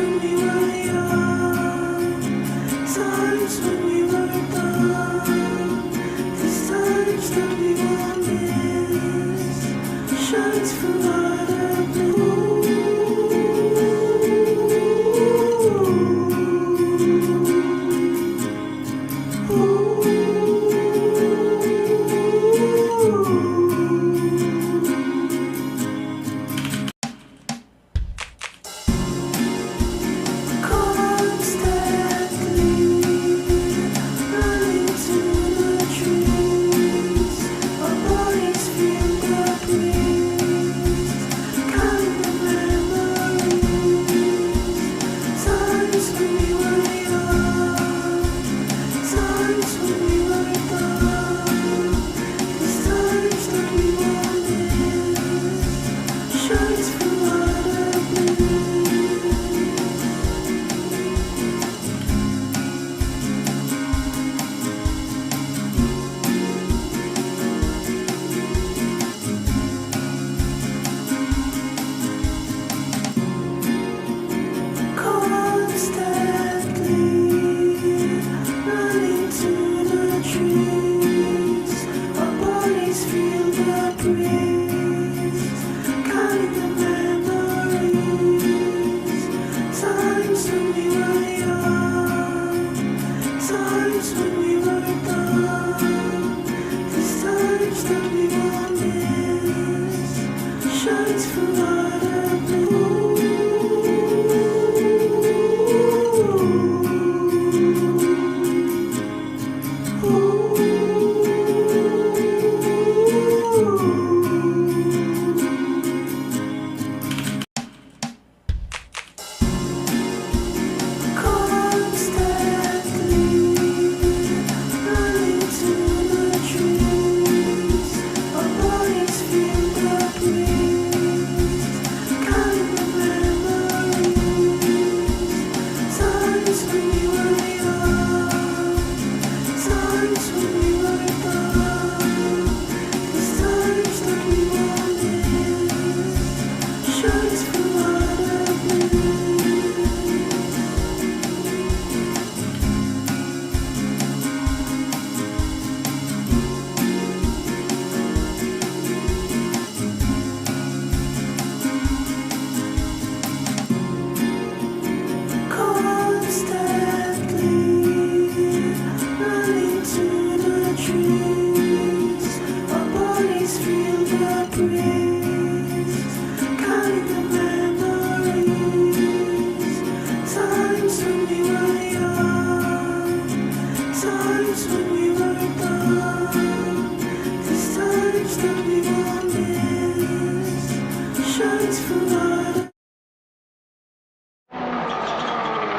when we were young, times when we were dumb, these times that we will miss, shines from outer blue.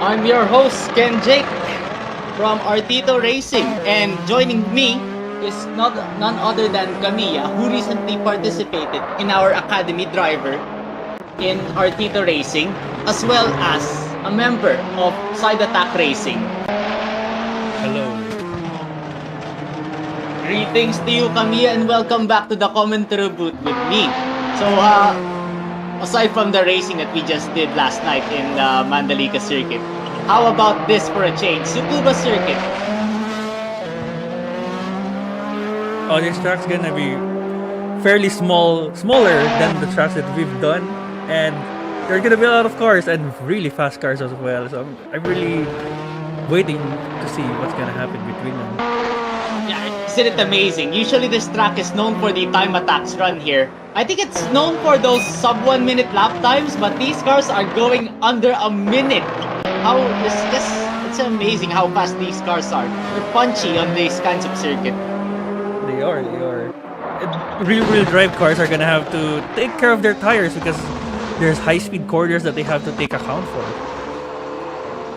I'm your host, Ken Jake from Artito Racing, and joining me is none other than Camilla, who recently participated in our academy driver in Artito Racing, as well as a member of Side Attack Racing. Hello. Greetings to you, Camilla, and welcome back to the commentary booth with me. So, aside from the racing that we just did last night in the Mandalika circuit, how about this for a change? Tsukuba circuit. Oh, this track's gonna be fairly smaller than the tracks that we've done, and there are gonna be a lot of cars and really fast cars as well. So I'm really waiting to see what's gonna happen between them. Yeah, isn't it amazing? Usually this track is known for the time attacks run here. I think it's known for those sub 1 minute lap times, but these cars are going under a minute. It's amazing how fast these cars are. They're punchy on these kinds of circuit. They are. And real drive cars are gonna have to take care of their tires because there's high-speed corners that they have to take account for.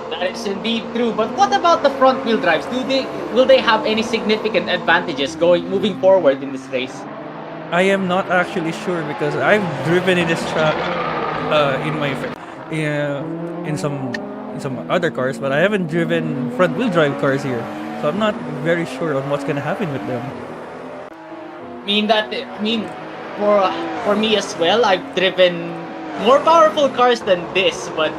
That is indeed true. But what about the front wheel drives? Will they have any significant advantages moving forward in this race? I am not actually sure because I've driven in this track in some other cars, but I haven't driven front wheel drive cars here, so I'm not very sure on what's gonna happen with them. For me as well, I've driven more powerful cars than this, but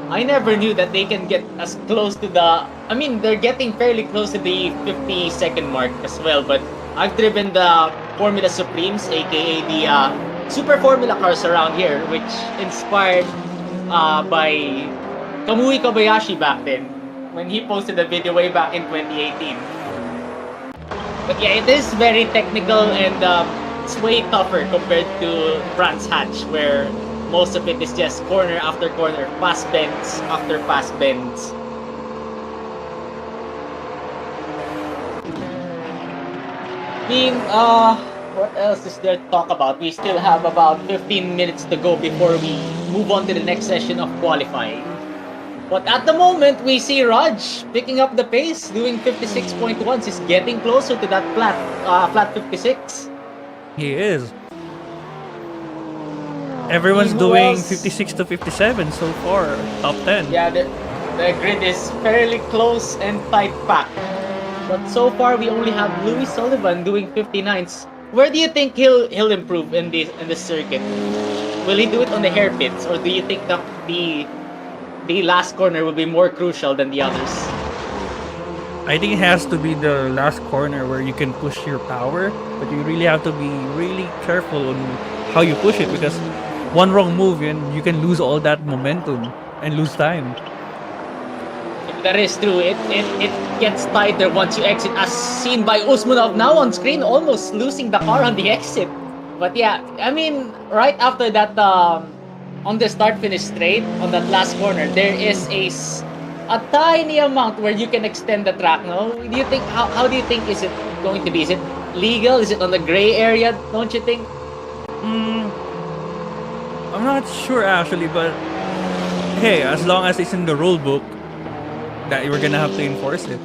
I never knew that they can get as close to the. I mean, they're getting fairly close to the 50-second mark as well. But I've driven the Formula Supremes, aka the super Formula cars around here, which inspired by Kamui Kobayashi back then when he posted a video way back in 2018. But yeah, it is very technical and it's way tougher compared to Brands Hatch, where most of it is just corner after corner, fast bends after fast bends. I mean, what else is there to talk about? We still have about 15 minutes to go before we move on to the next session of qualifying. But at the moment, we see Raj picking up the pace, doing 56.1s. He's getting closer to that flat 56. He is. Everyone's Who doing else? 56 to 57 so far, top 10. Yeah, the grid is fairly close and tight packed. But so far, we only have Louis Sullivan doing 59s. Where do you think he'll improve in this circuit? Will he do it on the hairpins, or do you think that the last corner will be more crucial than the others? I think it has to be the last corner where you can push your power, but you really have to be really careful on how you push it, because one wrong move and you can lose all that momentum and lose time. That is true. It gets tighter once you exit, as seen by Usmanov now on screen, almost losing the car on the exit. But yeah, I mean, right after that, on the start-finish straight, on that last corner, there is a tiny amount where you can extend the track. No, do you think? How do you think is it going to be? Is it legal? Is it on the gray area? Don't you think? I'm not sure actually, but hey, as long as it's in the rule book, that we're gonna have to enforce it.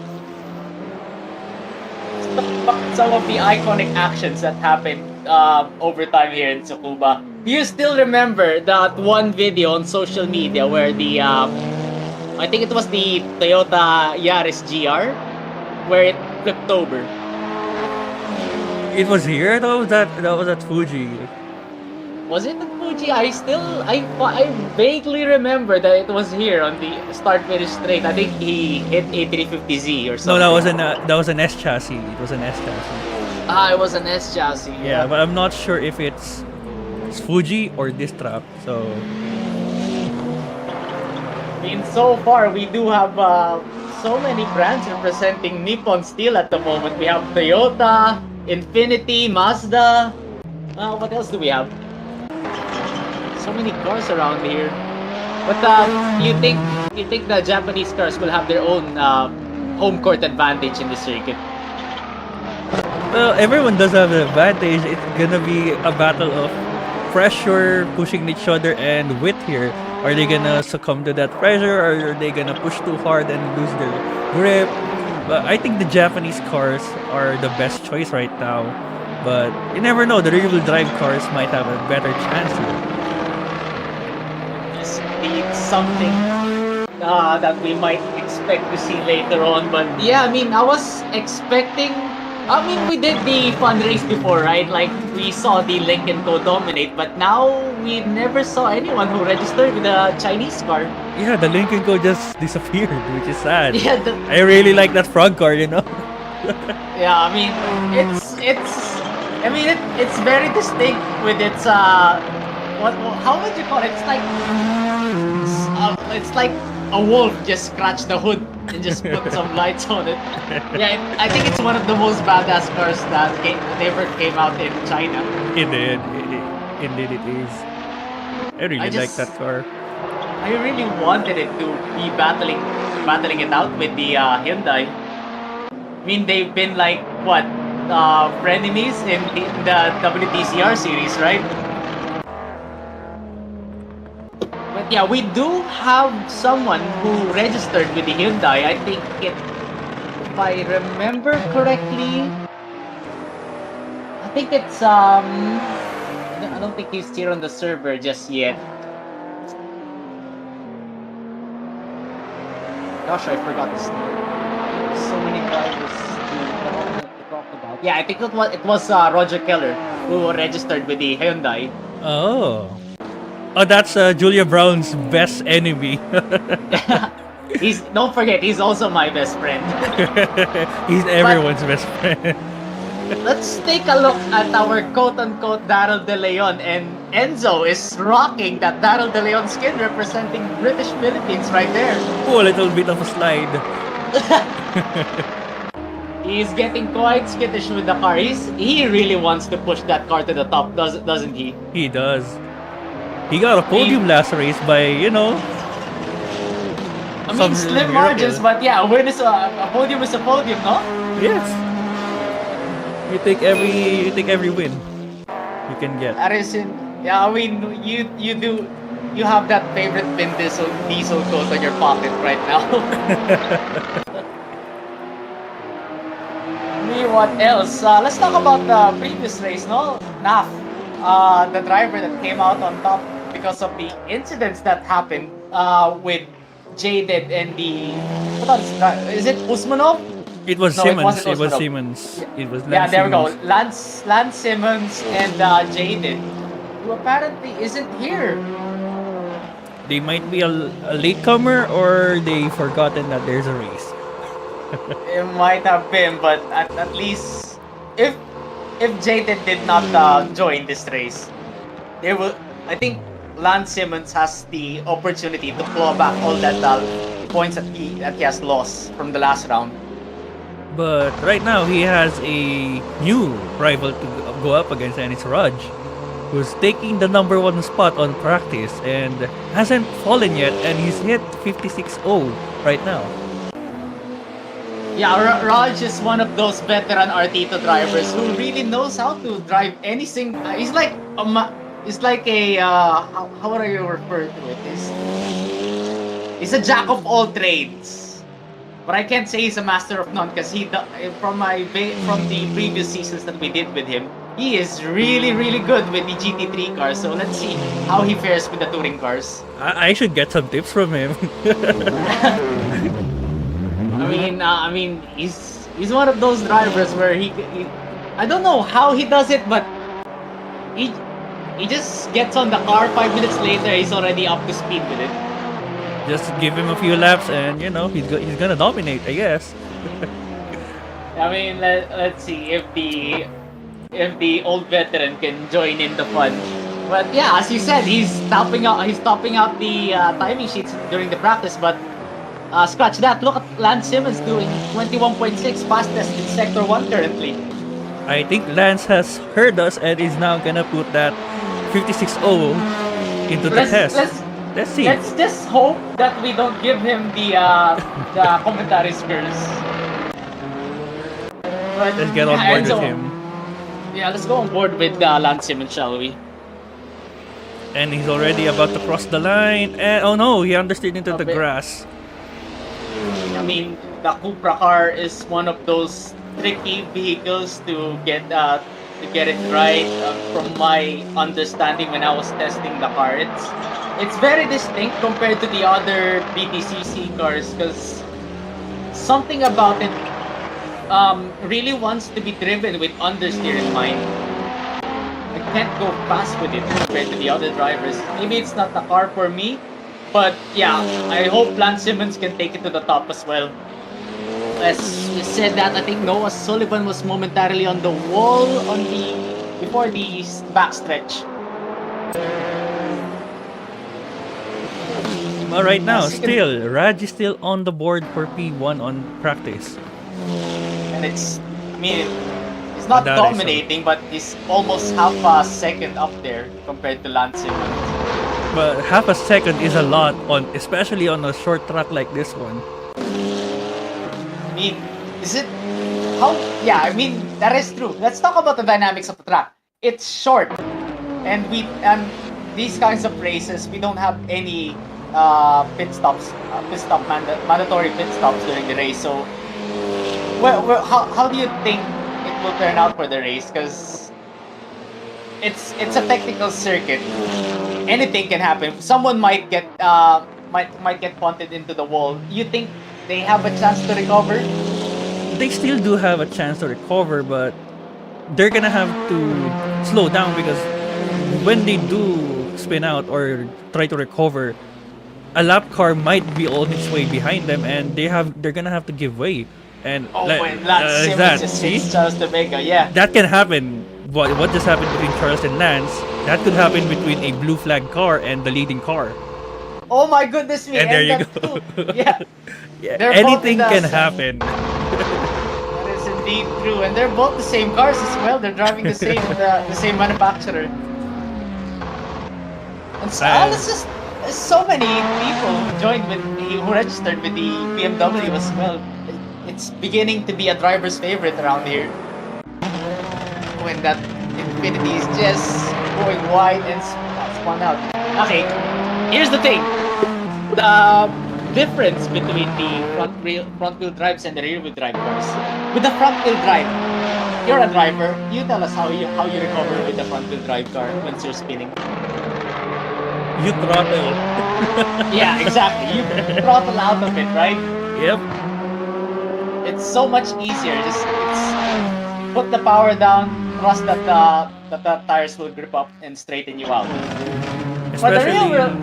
Some of the iconic actions that happened over time here in Tsukuba. Do you still remember that one video on social media where the I think it was the Toyota Yaris GR where it flipped over? It was here though. That was at Fuji. Was it at Fuji? I vaguely remember that it was here on the start finish straight. I think he hit a 350Z or something. No, that was an S chassis. It was an S chassis. Ah, it was an S chassis. Yeah, but I'm not sure if it's Fuji or this track. So I mean, so far we do have so many brands representing Nippon Steel at the moment. We have Toyota, Infiniti, Mazda. What else do we have? So many cars around here. But you think the Japanese cars will have their own home court advantage in the circuit? well, everyone does have an advantage. It's gonna be a battle of pressure, pushing each other, and width here. Are they gonna succumb to that pressure, or are they gonna push too hard and lose their grip? But I think the Japanese cars are the best choice right now. But you never know, the rear-wheel drive cars might have a better chance here. It's something that we might expect to see later on. But yeah, I mean, I was expecting. I mean, we did the fun race before, right? Like, we saw the Lincoln Co dominate, but now we never saw anyone who registered with a Chinese car. Yeah, the Lincoln Co just disappeared, which is sad. Yeah, I really like that front car, you know? yeah. I mean, it's very distinct with its how would you call it? It's like a wolf just scratched the hood and just put some lights on it. Yeah, I think it's one of the most badass cars that ever came out in China. Indeed, it is. I really like that car. I really wanted it to be battling it out with the Hyundai. I mean, they've been like what frenemies in the WTCR series, right? But yeah, we do have someone who registered with the Hyundai. I think if I remember correctly, I think it's I don't think he's here on the server just yet. Gosh, I forgot his name. So many drivers to talk about. Yeah, I think it was Roger Keller who registered with the Hyundai. Oh. Oh, that's Julia Brown's best enemy. Don't forget, he's also my best friend. He's everyone's best friend. Let's take a look at our quote-unquote Daryl De Leon, and Enzo is rocking that Daryl De Leon skin representing British Philippines right there. Oh, a little bit of a slide. He's getting quite skittish with the car. He really wants to push that car to the top, doesn't he? He does. He got a podium last race by, I mean, slim margins, but yeah, a podium is a podium, no? Yes. You take every win you can get. That isn't. Yeah, I mean, you have that favorite Vin Diesel quote on your pocket right now. Me, what else? Let's talk about the previous race, no? Naf, the driver that came out on top because of the incidents that happened with Jaded and the. Is it Usmanov? It was No, Simmons. it It was wasn't Simmons. It was Lance Yeah, there we go. Simmons. Lance Simmons and Jaded, who apparently isn't here. They might be a latecomer, or they forgotten that there's a race. It might have been, but at least if Jaded did not join this race, they will. I think Lance Simmons has the opportunity to claw back all that points that he has lost from the last round. But right now he has a new rival to go up against, and it's Raj, who's taking the number 1 spot on practice and hasn't fallen yet, and he's hit 56-0 right now. Yeah, Raj is one of those veteran Artito drivers who really knows how to drive anything. He's like how would I refer to it? He's a jack of all trades, but I can't say he's a master of none because from the previous seasons that we did with him, he is really good with the GT3 cars. So let's see how he fares with the touring cars. I should get some tips from him. I mean, he's one of those drivers where he I don't know how he does it, but he just gets on the car 5 minutes later, he's already up to speed with it. Just give him a few laps, and he's gonna dominate, I guess. I mean, let's see if the old veteran can join in the fun. But yeah, as you said, he's topping out the timing sheets during the practice, but scratch that. Look at Lance Simmons doing 21.6 fastest in Sector 1 currently. I think Lance has heard us and is now gonna put that 56-0 into the test. Let's see. Let's just hope that we don't give him the commentary skills. But, Let's get on board with him. Yeah, let's go on board with Lance Simmons, shall we? And he's already about to cross the line. And oh no, he understeered into the grass. I mean, the Cupra car is one of those tricky vehicles to get it right. From my understanding, when I was testing the car, it's very distinct compared to the other BTCC cars because something about it really wants to be driven with understeer in mind. I can't go fast with it compared to the other drivers. Maybe it's not the car for me, but yeah, I hope Lance Simmons can take it to the top as well. As you said that, I think Noah Sullivan was momentarily on the wall before the backstretch. But right now, Raj is still on the board for P1 on practice. And he's not dominating, but he's almost half a second up there compared to Lance Simmons. But half a second is a lot, especially on a short track like this one. I mean, is it how? Yeah, I mean that is true. Let's talk about the dynamics of the track. It's short, and these kinds of races we don't have any mandatory pit stops during the race. So, how do you think it will turn out for the race? Because it's a technical circuit. Anything can happen. Someone might get punted into the wall. You think they have a chance to recover? They still do have a chance to recover, but they're gonna have to slow down because when they do spin out or try to recover, a lap car might be on its way behind them, and they're gonna have to give way. And Oh, like, when Lance like Simmons that, just see, hits Charles Omega, yeah. that can happen. What just happened between Charles and Lance? That could happen between a blue flag car and the leading car. Oh my goodness me, And there you that go. too. Yeah, Yeah, They're both in anything the can same- happen. that is indeed true. And they're both the same cars as well. They're driving the same manufacturer. And so, Uh, it's just there's so many people who registered with the BMW as well. It's beginning to be a driver's favorite around here. When that Infinity is just going wide and spun out. Okay, here's the thing. The difference between the front wheel drives and the rear wheel drive cars. With the front wheel drive, you're a driver. You tell us how you recover with the front wheel drive car once you're spinning. You throttle. Yeah, exactly. You throttle out of it, right? Yep. It's so much easier. It's put the power down, trust that the tires will grip up and straighten you out. But the real world,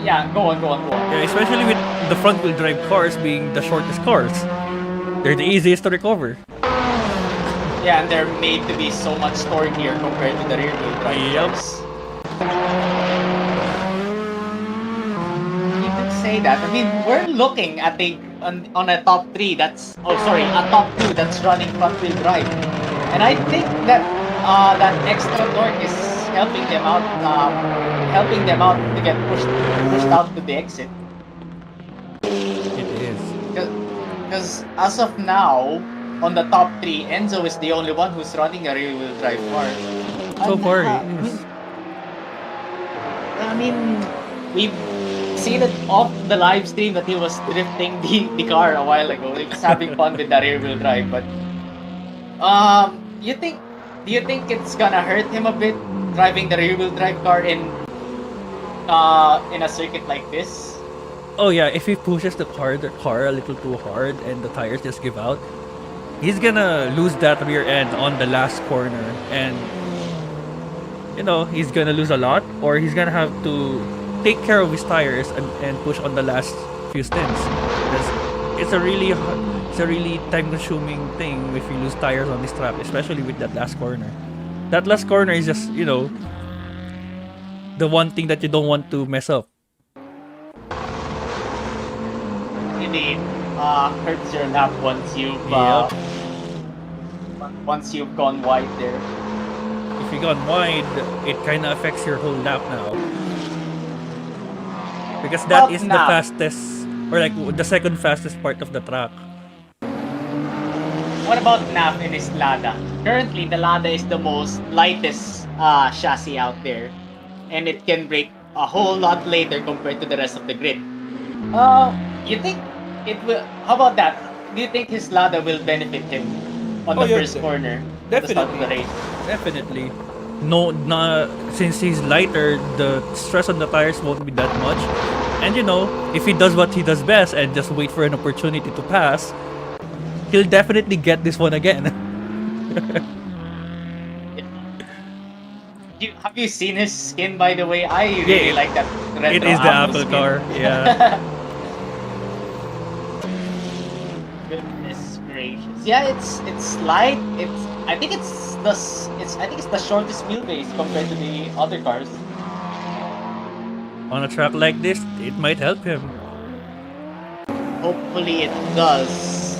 yeah, go on. Yeah, especially with the front wheel drive cars being the shortest cars. They're the easiest to recover. Yeah, and they're made to be so much torquier compared to the rear wheel drive Yep. cars. You could say that. I mean, we're looking at on a top 3 that's a top 2 that's running front wheel drive. And I think that that extra torque is helping them out to get pushed out to the exit. It is. Because as of now, on the top 3, Enzo is the only one who's running a rear wheel drive car. So far, I mean, we've seen it off the live stream that he was drifting the car a while ago. He was having fun with the rear wheel drive, but do you think it's gonna hurt him a bit driving the rear wheel drive car in a circuit like this? Oh yeah, if he pushes the car a little too hard and the tires just give out, he's gonna lose that rear end on the last corner, and he's gonna lose a lot, or he's gonna have to take care of his tires and push on the last few stints. Because it's a really time-consuming thing if you lose tires on this track, especially with that last corner. That last corner is just the one thing that you don't want to mess up. Indeed, hurts your lap once you've gone wide there. If you gone wide, it kind of affects your whole lap now. Because that is the Now. fastest, or like the second fastest part of the track. What about NAF in his Lada? Currently, the Lada is the most lightest chassis out there, and it can brake a whole lot later compared to the rest of the grid. You think it will? How about that? Do you think his Lada will benefit him on the first corner at the start of the race? Definitely. No, since he's lighter, the stress on the tires won't be that much. And if he does what he does best and just wait for an opportunity to pass, he'll definitely get this one again. Have you seen his skin, by the way? I really like that retro It is the Apple skin. car, yeah. Goodness gracious. Yeah, it's light. I think it's the shortest wheelbase compared to the other cars. On a track like this, it might help him. Hopefully it does.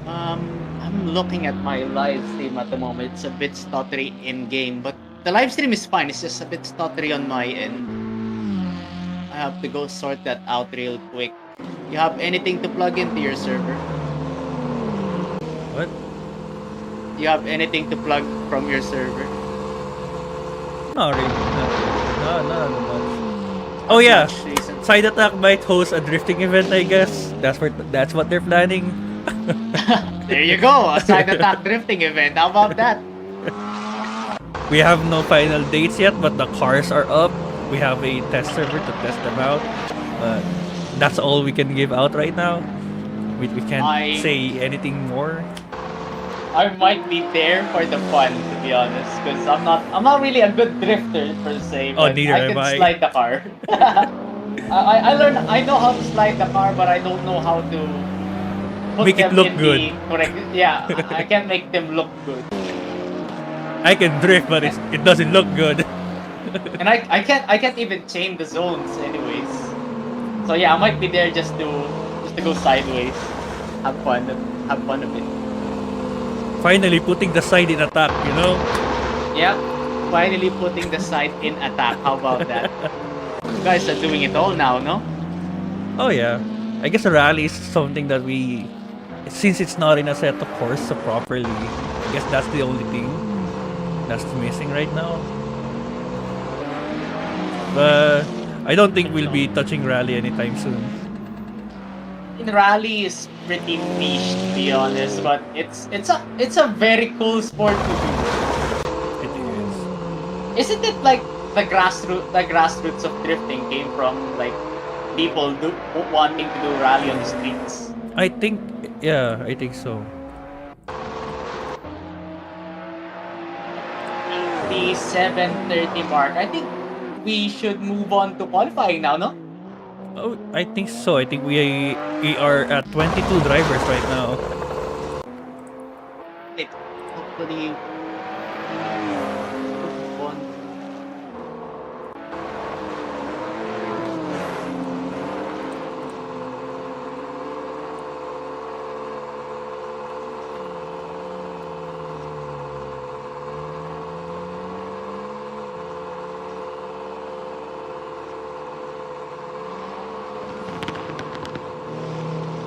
I'm looking at my live stream at the moment. It's a bit stuttery in game, but the live stream is fine. It's just a bit stuttery on my end. I have to go sort that out real quick. You have anything to plug into your server? What? You have anything to plug from your server? Not really. No, not much. Oh yeah, Much reason. Side Attack might host a drifting event, I guess. That's what they're planning. There you go, a side attack drifting event. How about that? We have no final dates yet, but the cars are up. We have a test server to test them out. That's all we can give out right now. We can't I- say anything more. I might be there for the fun, to be honest, because I'm not really a good drifter per se, Oh, but neither I am can I. slide the car. I know how to slide the car, but I don't know how to put Make it them look in good. the correct. Yeah, I can't make them look good, I can drift, but it doesn't look good. and I can't even chain the zones, anyways. So yeah, I might be there just to go sideways, have fun, have fun a bit. Finally putting the side in attack, you know? Yep, finally putting the side in attack. How about that? You guys are doing it all now, no? Oh yeah. I guess a rally is something that since it's not in a set of course properly, I guess that's the only thing that's missing right now. But I don't think we'll be touching rally anytime soon. In rally is pretty niche, to be honest, but it's a very cool sport to do. It is. Isn't it like the grassroots of drifting came from like wanting to do rally on the streets? I think, yeah, I think so. The 7:30 mark. I think we should move on to qualifying now, no? Oh, I think so. I think we are at 22 drivers right now. Wait, hopefully. One.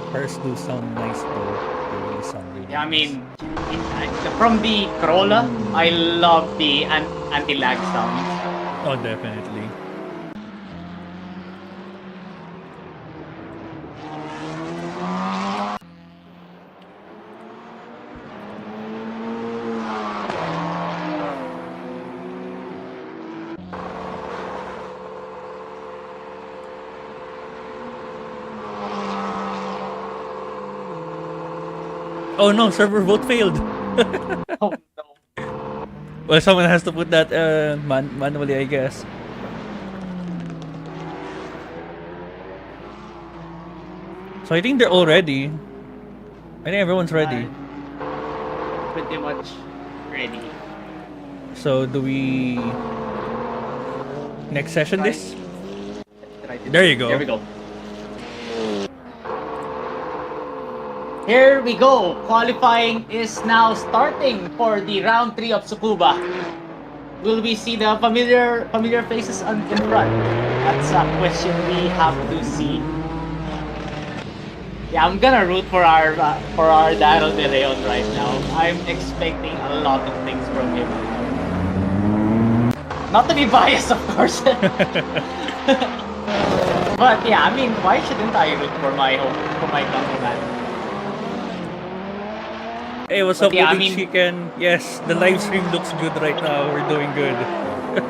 Cars do sound nice though. They really sound really Yeah, I nice. mean, from the Corolla, I love the anti-lag sound. Oh, definitely. Oh no, server vote failed. Oh no. Well, someone has to put that manually, I guess. So I think they're all ready. I think everyone's ready. Pretty much ready. So do we next session this? Right. There you go. There we go. Here we go. Qualifying is now starting for the round 3 of Tsukuba. Will we see the familiar faces in front? That's a question we have to see. Yeah, I'm gonna root for our Daryl De Leon right now. I'm expecting a lot of things from him. Not to be biased, of course. But yeah, I mean, why shouldn't I root for my countryman? Hey, what's But up, yeah, I Living mean- Chicken? Yes, the live stream looks good right now. We're doing good. I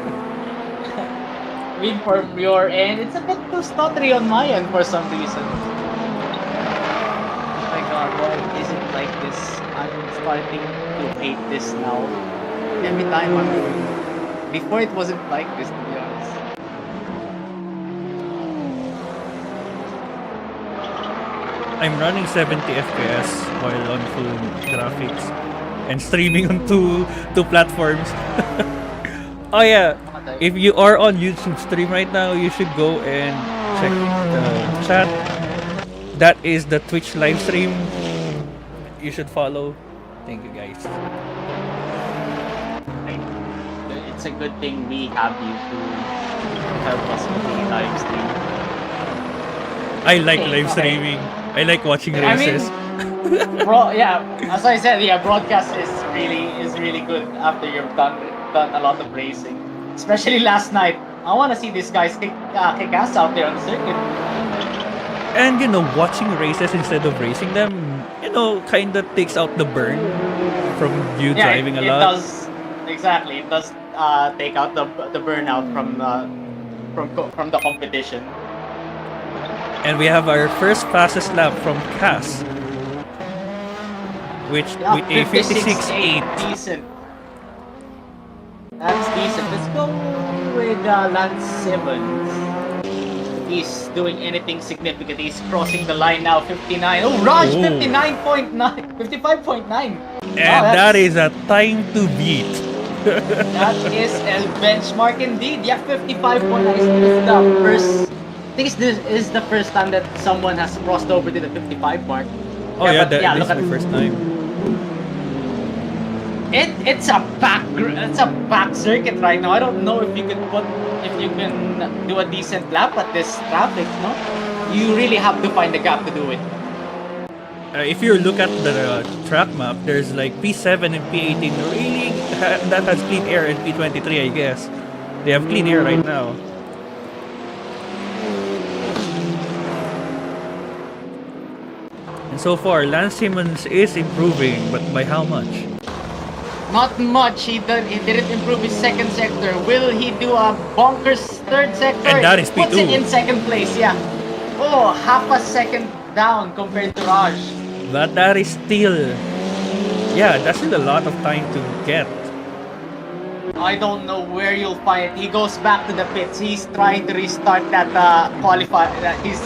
mean, from your end, it's a bit too stuttery on my end for some reason. Oh my god, why is it like this? I'm starting to hate this now. Every time I'm doing it. Before it wasn't like this, to be honest. I'm running 70 FPS while on full graphics and streaming on two platforms. Oh yeah, if you are on YouTube stream right now, you should go and check the chat. That is the Twitch live stream. You should follow. Thank you guys. It's a good thing we have you to help us with the live stream. I like Okay, live okay. streaming. I like watching I mean, races. yeah, as I said, yeah, broadcast is really good after you've done a lot of racing. Especially last night. I want to see these guys kick ass out there on the circuit. And watching races instead of racing them, kind of takes out the burn from you Yeah, driving a it lot. does. Exactly, it does take out the burnout from the competition. And we have our first fastest lap from Cass. which Yeah, with a 56.8. Decent. That's decent. Let's go with Lance Simmons. He's doing anything significant. He's crossing the line now. 59. Oh, Raj, Ooh. 59.9. 55.9. And that is a time to beat. That is a benchmark indeed. Yeah, 55.9 is the first. I think this is the first time that someone has crossed over to the 55 mark. Oh yeah, but this look is my first time. It's a packed circuit right now. I don't know if you can do a decent lap at this traffic. No, you really have to find a gap to do it. If you look at the track map, there's like P7 and P18 really that has clean air, and P23 I guess they have clean air right now. And so far, Lance Simmons is improving, but by how much? Not much. He didn't improve his second sector. Will he do a bonkers third sector? And that is Puts P2. it in second place. Yeah. Oh, half a second down compared to Raj. But that is still, yeah, that's still a lot of time to get. I don't know where you'll find it. He goes back to the pits. He's trying to restart that his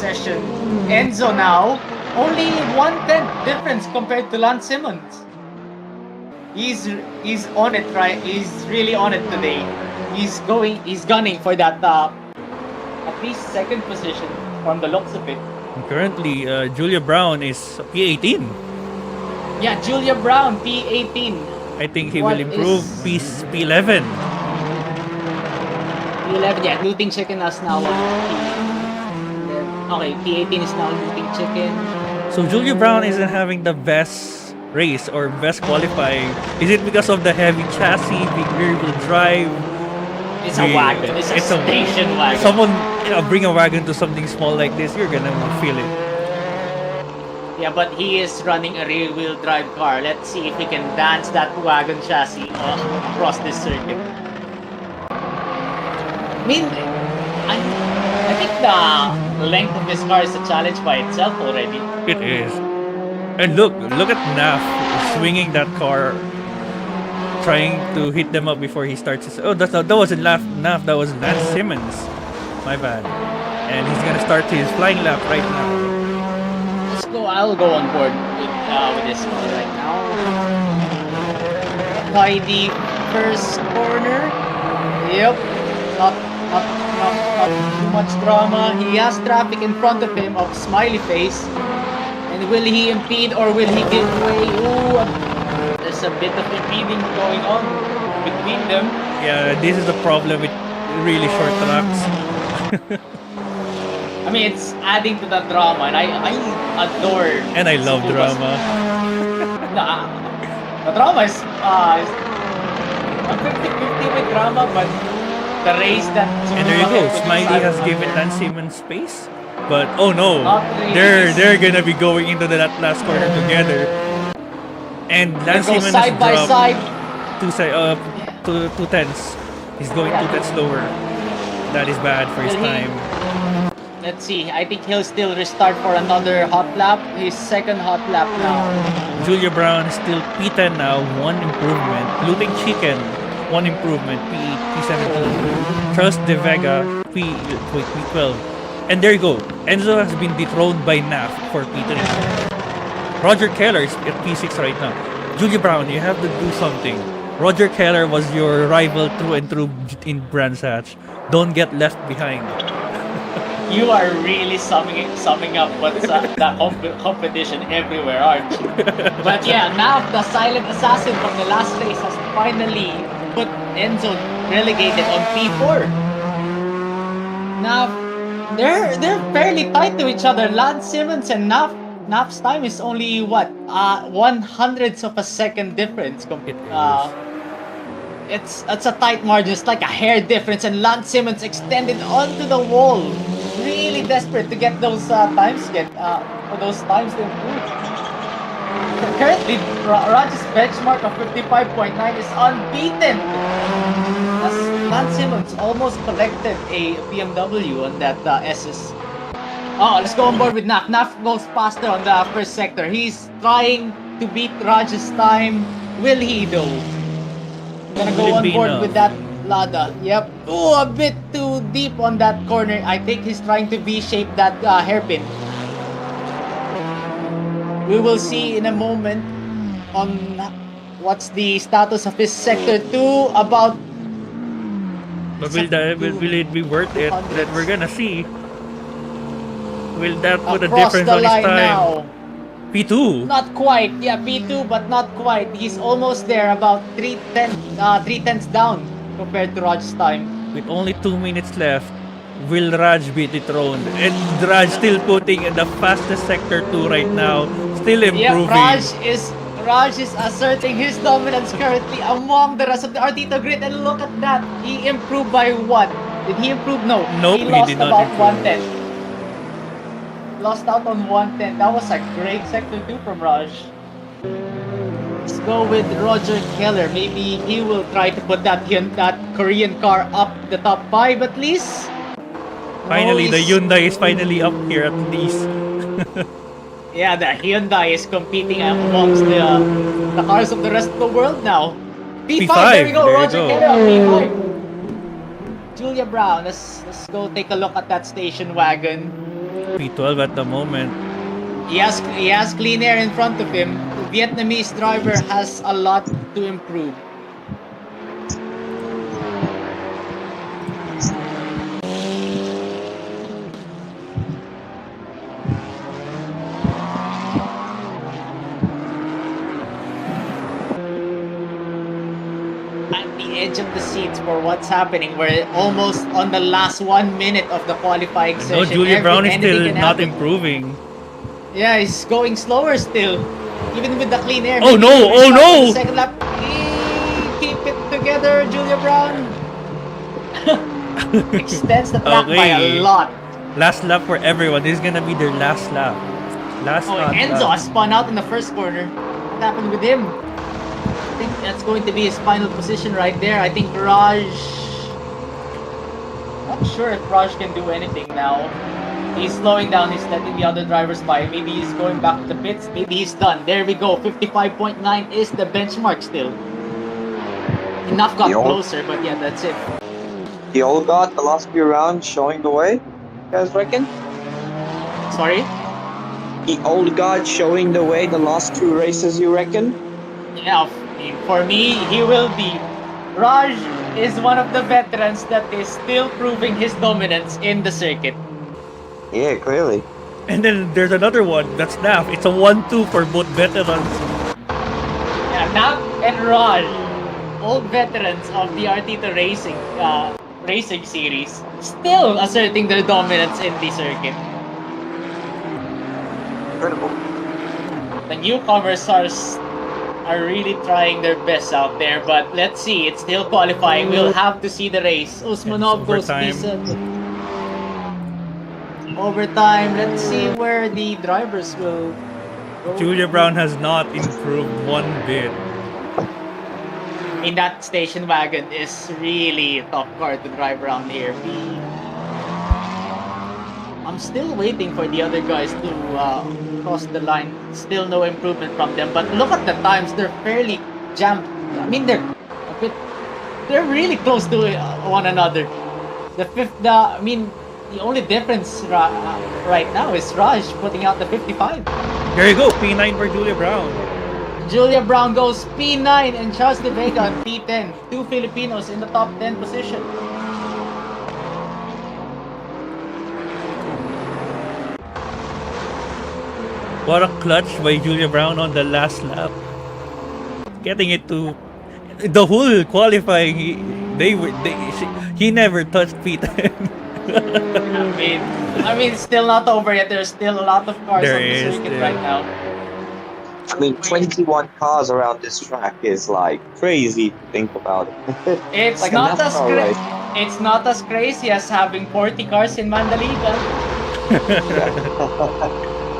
session. Enzo now only 1/10 difference compared to Lance Simmons. He's on it, right? He's really on it today. He's gunning for that at least second position from the looks of it. And currently, Julia Brown is P18. Yeah, Julia Brown, P18. I think he What will improve is- P11. P11, yeah, looting chicken has now okay, P18 is now looting chicken. So Julia Brown isn't having the best race or best qualifying. Is it because of the heavy chassis, big rear wheel drive? It's a wagon. It's a station wagon. Someone bring a wagon to something small like this, you're gonna feel it. Yeah, but he is running a rear-wheel drive car. Let's see if he can dance that wagon chassis across this circuit. I mean, I think the length of this car is a challenge by itself already. It is. And look at Naf swinging that car, trying to hit them up before he starts his... Oh, that wasn't Naf, that was Lance Simmons. My bad. And he's gonna start his flying lap right now. I'll go on board with this one right now. By the first corner. Yep. Not too much drama. He has traffic in front of him of smiley face. And will he impede or will he give way? Ooh, there's a bit of impeding going on between them. Yeah, this is the problem with really short tracks. I mean, it's adding to the drama, and I adore. And I love Tsukuba's. drama. The drama is I'm 50-50 with drama, but the race that. And there you go. Tsukuba Smiley has had- given Lance Simmons space. But oh no, Not really. they're gonna be going into that last corner together. And Lance They go Simmons side by dropped side. two tenths. He's going Yeah. 2 tenths lower. That is bad for his Will he- time. Let's see. I think he'll still restart for another hot lap. His second hot lap now. Julia Brown is still P10 now, 1 improvement. Looting Chicken, 1 improvement, P17. Charles De Vega, P12. And there you go. Enzo has been dethroned by NAF for P3. Roger Keller is at P6 right now. Julia Brown, you have to do something. Roger Keller was your rival through and through in Brands Hatch. Don't get left behind. You are really summing up what's the competition everywhere, aren't you? But yeah, now the silent assassin from the last race has finally put Enzo relegated on P4. Now they're fairly tight to each other. Lance Simmons and Naf's time is only what 1/100th of a second difference. It's a tight margin. It's like a hair difference, and Lance Simmons extended onto the wall. Really desperate to get those times to improve. Currently, Raj's benchmark of 55.9 is unbeaten. As Lance Simmons almost collected a BMW on that SS. Oh, let's go on board with Naf. Naf goes faster on the first sector. He's trying to beat Raj's time. Will he though? Gonna go Will it on be board enough? with that Lada. Yep. Ooh, a bit too deep on that corner. I think he's trying to V-shape that hairpin. We will see in a moment on what's the status of his sector 2 about. But will it be worth it? That we're gonna see. Will that put a Across difference the on his line time? now. P2. Not quite. Yeah, P2, but not quite. He's almost there, about 3/10 down compared to Raj's time. With only 2 minutes left, will Raj be dethroned? And Raj still putting in the fastest sector 2 right now. Still improving. Yep, Raj is asserting his dominance currently among the rest of the Artito grid, and look at that. He improved by what? Did he improve? No. Nope, he he lost did not about improve. 110. Lost out on 110. That was a great sector 2 from Raj. Let's go with Roger Keller. Maybe he will try to put that Korean car up the top 5 at least. Finally, No, the Hyundai is finally up here at least. Yeah, the Hyundai is competing amongst the cars of the rest of the world now. P5, there we go, there you Roger go. Keller, P5. Julia Brown, let's go take a look at that station wagon. P12 at the moment. He has clean air in front of him. The Vietnamese driver has a lot to improve. At the edge of the seats for what's happening. We're almost on the last 1 minute of the qualifying No, session. Julia Brown is Anything still can not happen. improving. Yeah, he's going slower still. Even with the clean air. Oh Maybe no, he'll oh restart on no! the second lap. Keep it together, Julia Brown. Extends the track by Okay. a lot. Last lap for everyone. This is gonna be their last lap. Last Oh, hot Enzo lap. spun out in the first corner. What happened with him? I think that's going to be his final position right there. I think Raj... Not sure if Raj can do anything now. He's slowing down, he's letting the other drivers by. Maybe he's going back to the pits. Maybe he's done. There we go. 55.9 is the benchmark still. Enough got Yo. closer, but yeah, that's it. The old god, the last few rounds showing the way, you guys reckon? Sorry? The old god showing the way the last 2 races, you reckon? Yeah, for me, he will be. Raj is one of the veterans that is still proving his dominance in the circuit. Yeah, clearly. And then there's another one. That's Naf. It's a 1-2 for both veterans. Yeah, Nap and Raj, old veterans of the Artito racing series, still asserting their dominance in the circuit. Incredible. The newcomers are really trying their best out there, but let's see, it's still qualifying. We'll have to see the race. Usmanov goes overtime. decent. Overtime. Let's see where the drivers will go. Julia Brown has not improved one bit. I mean, that station wagon is really a tough car to drive around here. I'm still waiting for the other guys to cross the line. Still no improvement from them. But look at the times; they're fairly jammed. I mean, they're really close to one another. The only difference right now is Raj putting out the 55. There you go. P9 for Julia Brown. Julia Brown goes P9 and Charles De Vega on P10. 2 Filipinos in the top 10 position. What a clutch by Julia Brown on the last lap. Getting it to the whole qualifying. He never touched P10. I mean, it's still not over yet. There's still a lot of cars There on the is, circuit there. right now. I mean, 21 cars around this track is like crazy to think about it. It's Like a not as NASCAR race. It's not as crazy as having 40 cars in Mandalika.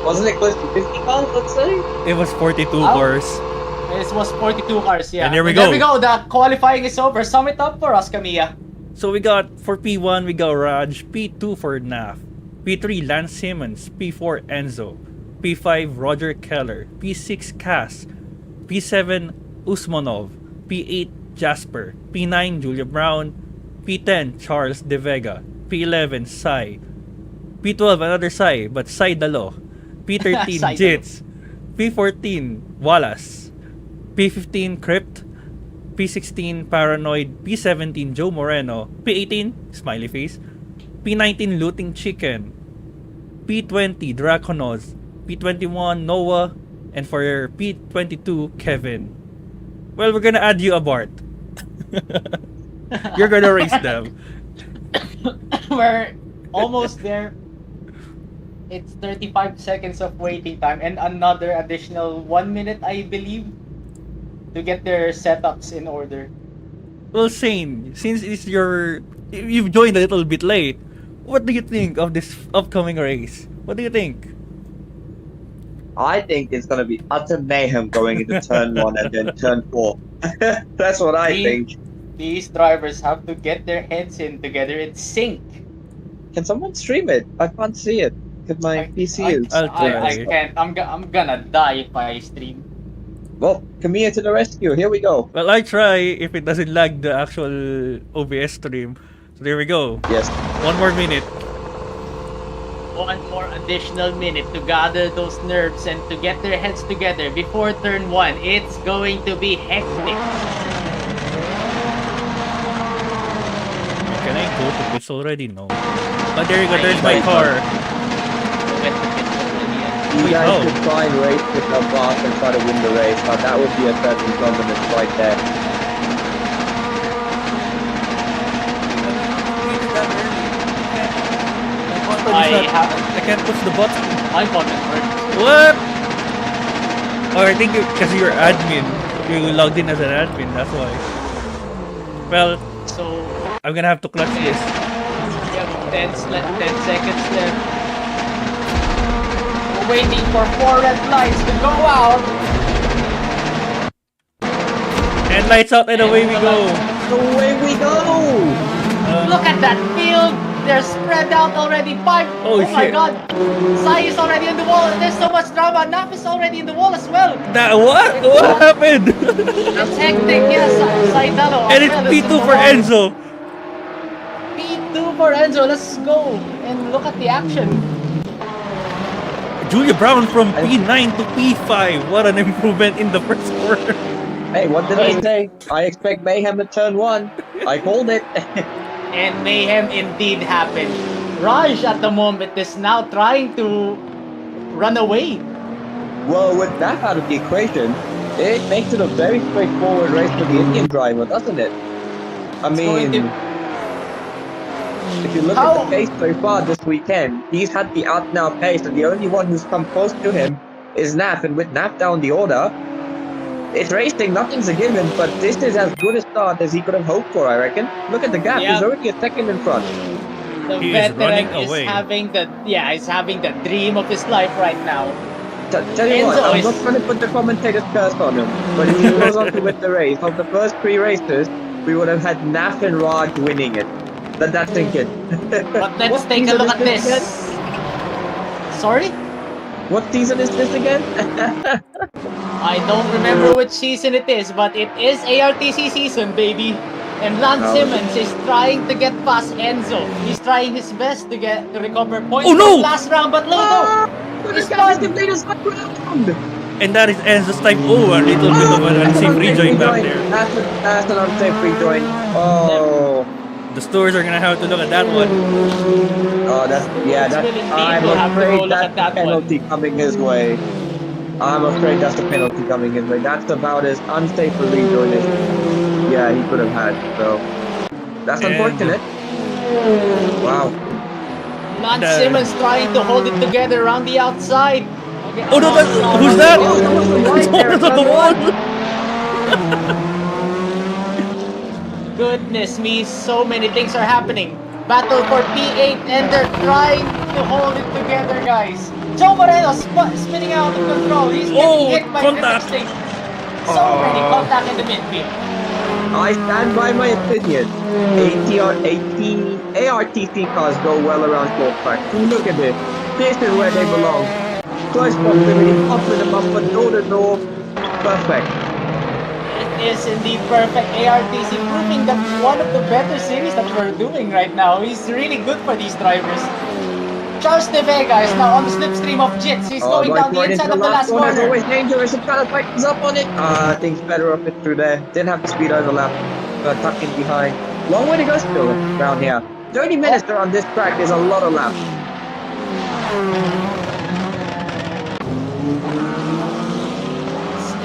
Wasn't it close to 50 cars, let's say? It was 42 Oh. cars. This was 42 cars, yeah. And there we There go. we go. The qualifying is over. Sum it up for us, Camilla. So we got for P1 we got Raj, P2 for Naf, P3 Lance Simmons, P4 Enzo, P5 Roger Keller, P6 Cass, P7 Usmanov, P8 Jasper, P9 Julia Brown, P10 Charles De Vega, P11 Sai, P12 another Sai, but Sai Dalo, P13 Sai Dalo. Jits, P14 Wallace, P15 Crypt, P16 Paranoid, P17 Joe Moreno, P18 Smiley Face, P19 Looting Chicken, P20 Draconos, P21 Noah, and for your P22 Kevin. Well, we're gonna add you a Bart. You're gonna race them. We're almost there. It's 35 seconds of waiting time and another additional 1 minute, I believe, to get their setups in order. Well, Shane, since you've joined a little bit late, what do you think of this upcoming race? What do you think? I think it's gonna be utter mayhem going into turn 1 and then turn 4. That's what I think. These drivers have to get their heads in together in sync. Can someone stream it? I can't see it because my PC is. I'll try. I can't. I'm gonna die if I stream. Well, Kamiya to the rescue. Here we go. Well, I try if it doesn't lag the actual OBS stream. So there we go. Yes. 1 more minute. 1 more additional minute to gather those nerves and to get their heads together before turn 1. It's going to be hectic. Can I go to pits already? No. But there you go. There's my car. You guys Oh. could try and race with the boss and try to win the race, but that would be a certain dominance right there. I can't push the button. I'm on it first. What? Oh, I think because you're admin. You logged in as an admin, that's why. Well, So, I'm gonna have to clutch this. we have 10 seconds left. We're waiting for 4 red lights to go out. And lights out and away we go. Away we go! Look at that field. They're spread out already. 5. Oh, my shit. god. Sai is already in the wall. There's so much drama. Naf is already in the wall as well. That what? What happened? It's hectic. Yes, Sai Dalo. And it's P2 for Enzo. P2 for Enzo. Let's go and look at the action. Julia Brown from P9 to P5. What an improvement in the first quarter. Hey, what did I say? I expect mayhem in turn 1. I called it. And mayhem indeed happened. Raj at the moment is now trying to run away. Well, with that out of the equation, it makes it a very straightforward race for the Indian driver, doesn't it? I mean, if you look at the pace so far this weekend, he's had the out-and-out pace, and the only one who's come close to him is Naf, and with Naf down the order, it's racing, nothing's a given, but this is as good a start as he could have hoped for, I reckon. Look at the gap, Yeah. he's already a second in front. The He is running veteran is away. having he's having the dream of his life right now. Tell you what, Enzo I'm is- not trying to put the commentator's curse on him, but if he goes on to win the race, of the first 3 races, we would have had Naf and Raj winning it. Let that sink in. But let's What take a season look is at this. Sorry? What season is this again? I don't remember which season it is, but it is ARTC season, baby. And Lance Oh. Simmons is trying to get past Enzo. He's trying his best to recover points Oh, no! from last round, but Lodo This is guy is gone. complete as round. And that is Enzo's type. Oh, a little bit of an unsafe rejoin back there. That's an unsafe rejoin. Oh, The stewards are gonna have to look at that one. oh, that's yeah. That's Really I'm people have to go afraid look that's at that the penalty coming his way. I'm afraid that's the penalty coming his way. That's about as unsafe a rejoin as he could have had. So that's And- unfortunate. Wow. Lance The- Simmons trying to hold it together around the outside. Okay, Oh no, who's that? Oh, someone's right there, Someone's on the someone. wall. Goodness me, so many things are happening. Battle for P8 and they're trying to hold it together, guys. Joe Moreno spinning out of control. He's getting Oh, hit by contact. everything. So many contact in the midfield. I stand by my opinion. ARTC cars go well around short track. Look at this. This is where they belong. Close proximity, popping them up, but door to door. perfect. It is indeed perfect. ARTC proving that one of the better series that we're doing right now. He's really good for these drivers. Charles De Vega is now on the slipstream of Jits. He's going down the Going inside into of the last corner is corner. always dangerous. It kind of tightens up on it. I think it's better off it through there. Didn't have the speed overlap. Tucked in behind. Long way to go still around here. 30 minutes around this track is a lot of laps.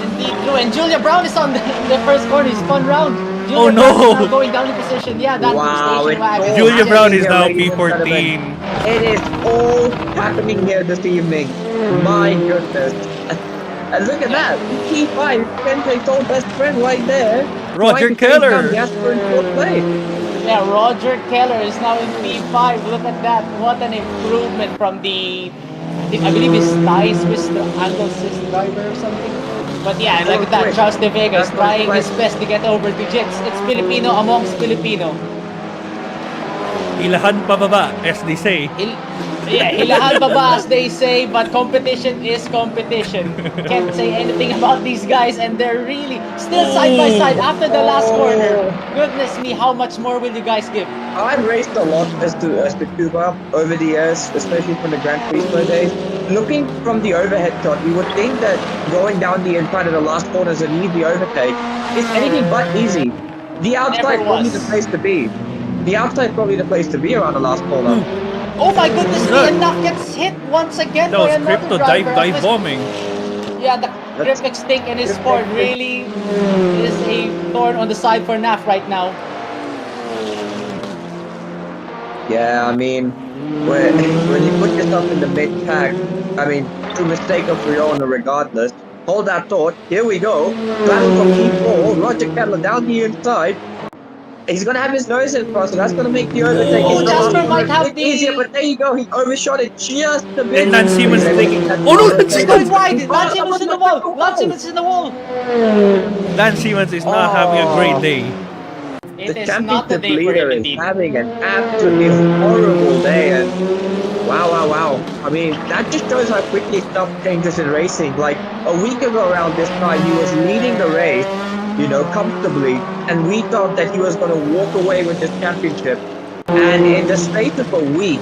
Indeed true. And Julia Brown is on the first corner. He's spun round. Julia Oh, no. Brown is now going down in position. Yeah, that Wow, station it's wagon. all Julia Brown is now ladies and gentlemen. P14. It is all happening here this evening. My goodness. And look at that. P5, Kendrick's old best friend right there. Roger trying to take Keller. down Jasper in fourth place. Yeah, Roger Keller is now in P5. Look at that. What an improvement from I believe it's Thai Swiss Angle Swiss driver or something. But yeah, look at that. quick. Charles De Vega is That's trying quick. his best to get over to Jits. It's Filipino amongst Filipino. Ilahan pababa, as they say. Hilahan baba as they say, but competition is competition. Can't say anything about these guys, and they're really still side by side after the last corner. Goodness me, how much more will you guys give? I've raced a lot as to Cuba over the years, especially from the Grand Prix days. Looking from the overhead shot, you would think that going down the inside of the last corner is an easy overtake. It's anything but easy. The outside Never probably was. the place to be. The outside probably the place to be around the last corner. Oh my goodness me, Good. and Knock gets hit once again That by was another crypto driver. dive bombing. Yeah, the Cryptic Stink and his sport really is a thorn on the side for NAF right now. Yeah, I mean, when you put yourself in the mid-pack, I mean, through mistake of your own regardless, hold that thought, here we go, battle from P4, Roger Kettler down the inside, he's gonna have his nose in front, so that's gonna make the overtake. Oh, It's gonna Jasper be might a have bit the- easier, but there you go, he overshot it just a bit. And Lance Simmons He's able to taking- catch Oh, no, the Lance He's overtake. going wide! Lance Oh, Simmons in the someone wall! got Lance Simmons in the wall! Lance Simmons is not having a great day. It The is not the championship day for leader him is indeed. having an absolutely horrible day, and wow. I mean, that just shows how quickly stuff changes in racing. Like, a week ago around this time, he was leading the race, comfortably, and we thought that he was going to walk away with this championship. And in the space of a week,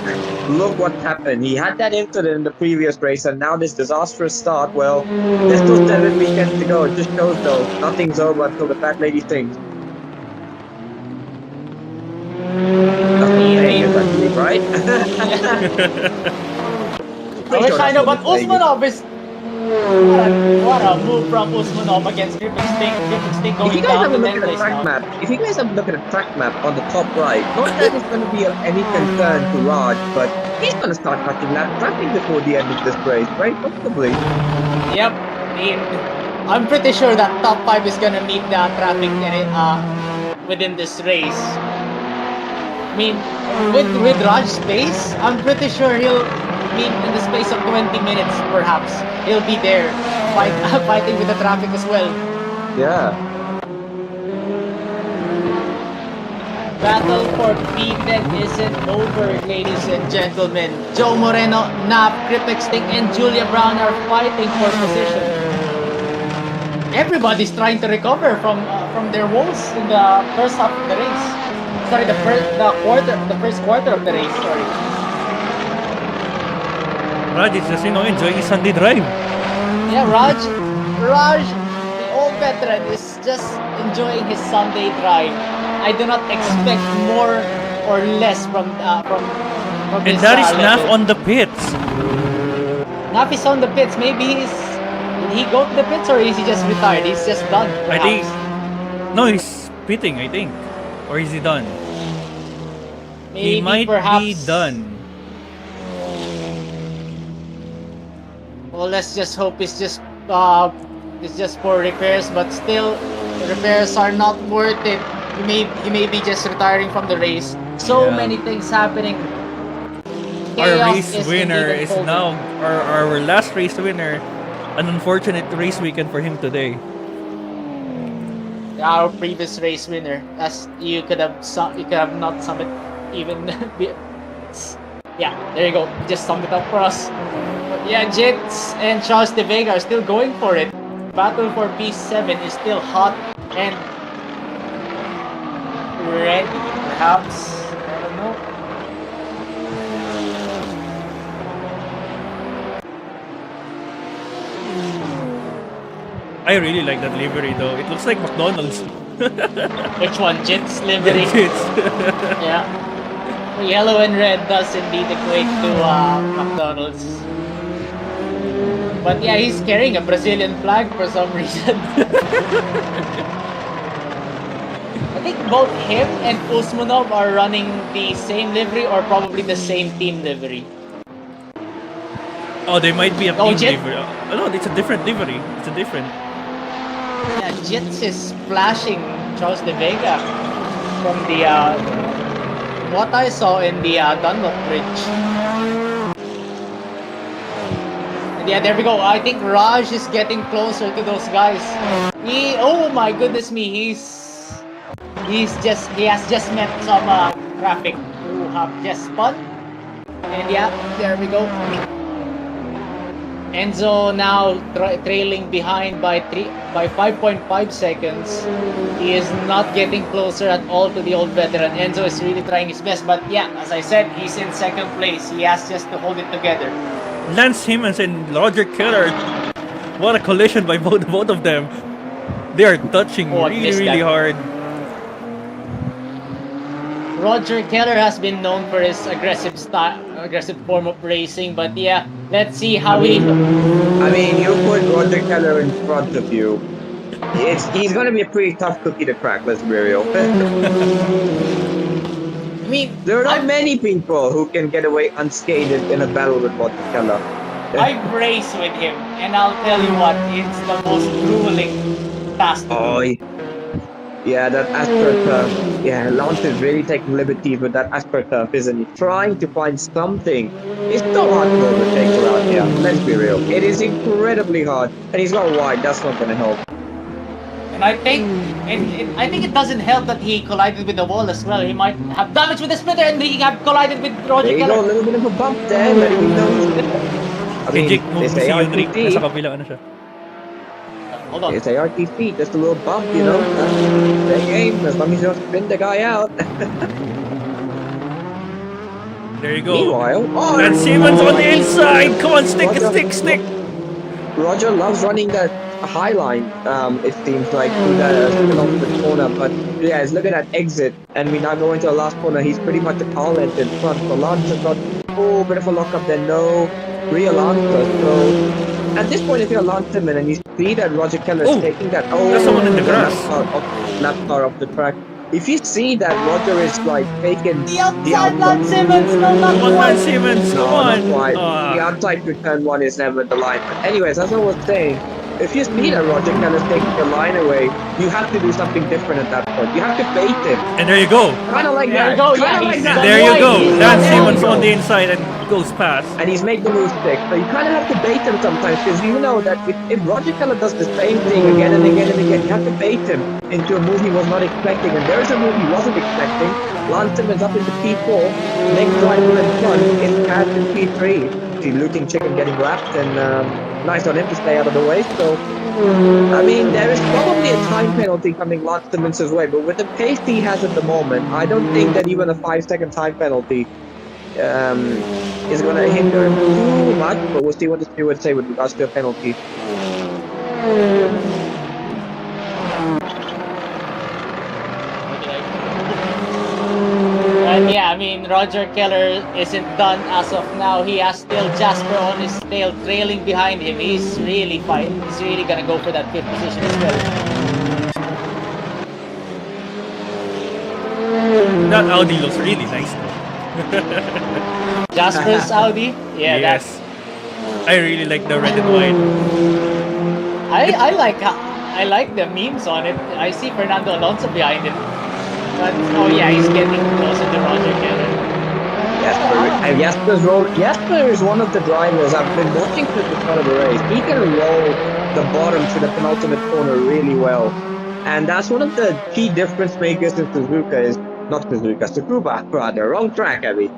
look what happened. He had that incident in the previous race, and now this disastrous start. Well, there's still 7 weekends to go. It just shows, though, nothing's over until the fat lady sings. That's what saying is, I believe, right? I wish I know, but Usmanov is... What a move from Usmanov against Cryptic Stink. Cryptic Stink If you going guys down have a to look 10th at the place track now. map, if you guys have a look at the track map on the top right, not that it's going to be of any concern to Raj, but he's going to start cutting lap traffic before the end of this race, very comfortably. Yep. I'm pretty sure that top 5 is gonna meet the traffic within this race. I mean, with Raj's pace, I'm pretty sure in the space of 20 minutes, perhaps, he'll be there, fighting with the traffic as well. Yeah. Battle for P10 isn't over, ladies and gentlemen. Joe Moreno, Nap, Cryptic Stink, and Julia Brown are fighting for position. Everybody's trying to recover from their woes in the first half of the race. Sorry, the first quarter of the race. Sorry. Raj is just, enjoying his Sunday drive. Yeah, Raj, the old veteran, is just enjoying his Sunday drive. I do not expect more or less from And this, that is Naf level. on the pits. Naf is on the pits. Maybe did he go to the pits or is he just retired? He's just done. I think. Perhaps. No, he's pitting, I think. Or is he done? Maybe He might perhaps, be done. Well, let's just hope it's just for repairs, but still, the repairs are not worth it. He may be just retiring from the race. So Yeah. many things happening. Our Chaos race is winner indeed is unfolding. now our last race winner. An unfortunate race weekend for him today. Our previous race winner, as you could have not summed it even. Yeah, there you go. Just summed it up for us. But yeah, Jits and Charles De Vega are still going for it. battle for P7 is still hot and ready, perhaps. I don't know. I really like that livery though. It looks like McDonald's. Which one? Jit's livery? It's Yeah. Yellow and red does indeed equate to McDonald's. But yeah, he's carrying a Brazilian flag for some reason. I think both him and Usmanov are running the same livery or probably the same team livery. Oh, they might be a Oh, team Jet- livery. Oh, no, it's a different livery. It's a different. Yeah, Jits is splashing Charles de Vega from the what I saw in the Dunlop Bridge. And yeah, there we go. I think Raj is getting closer to those guys. Oh my goodness me, he has just met some traffic who have just spun. And yeah, there we go. Enzo now trailing behind by 5.5 seconds. He is not getting closer at all to the old veteran. Enzo is really trying his best, but yeah, as I said, he's in second place. He has just to hold it together. Lance Simmons and Roger Keller. What a collision by both of them. They are touching Oh, I really, missed really that. hard. Roger Keller has been known for his aggressive form of racing, but yeah, let's see how he. I mean, you put Roger Keller in front of you. He's gonna be a pretty tough cookie to crack, let's be real. I mean, There are not many people who can get away unscathed in a battle with Roger Keller. I've raced with him, and I'll tell you what, it's the most grueling task to do. Oh, yeah, that AstroTurf. Yeah, Lance is really taking liberties with that AstroTurf, isn't he? Trying to find something. It's so hard to overtake around here. Let's be real. It is incredibly hard. And he's got wide. That's not going to help. And I think it doesn't help that he collided with the wall as well. He might have damage with the splitter, and he have collided with Roger There you go. A Keller. little bit of a bump there. Letting him know he's there. I Okay, mean, Jake, move it's to si Yunrik. Nasa ARTC. kabila ano siya. Hold on. It's ARTC. Just a little bump, you know. Play game. As long as you don't spin the guy out. There you go. Meanwhile, And Simmons on the inside. Come on, stick. Roger loves running that high line, it seems like, through that penultimate corner. But yeah, he's looking at exit, and we now go into the last corner. He's pretty much a car length in front. So Lance has got a bit of a lock up there. No real answer. So at this point, if you're Lance Simmons and you see that Roger Keller is taking that, there's someone in the grass. lap car off the track. If you see that Roger is like taking The outside Lance Simmons, no, not Come on, quite. Simmons. Come no, on. not quite. Ah. The outside return one is never the line. But anyways, as I was saying, if you see that Roger Keller's taking the line away, you have to do something different at that point. You have to bait him. And there you go. Kind of like There that. you go, Kinda yeah, like he's that. done There you right. go. He's Lance done Simmons right. on the inside and goes past. And he's made the move stick. So you kind of have to bait him sometimes, because you know that if Roger Keller does the same thing again and again and again, you have to bait him into a move he was not expecting. And there is a move he wasn't expecting. Lance Simmons up into P4. Next driver in front is Cat in P3. He's looting chicken, getting wrapped, and nice on him to stay out of the way. So, I mean, there is probably a time penalty coming Lance Simmons' way, but with the pace he has at the moment, I don't think that even a 5-second time penalty is going to hinder him too much, but we'll see what the stewards say with regards to a penalty. And yeah, I mean, Roger Keller isn't done as of now. He has still Jasper on his tail, trailing behind him. He's really fighting. He's really gonna go for that fifth position as well. That Audi looks really nice though. Jasper's Audi, yeah, Yes. I really like the red and white. I like the memes on it. I see Fernando Alonso behind him. But oh yeah, he's getting closer to Roger Keller. Jasper is one of the drivers I've been watching since the start of the race. He can roll the bottom to the penultimate corner really well. And that's one of the key difference makers in Suzuka, wrong track, Abby.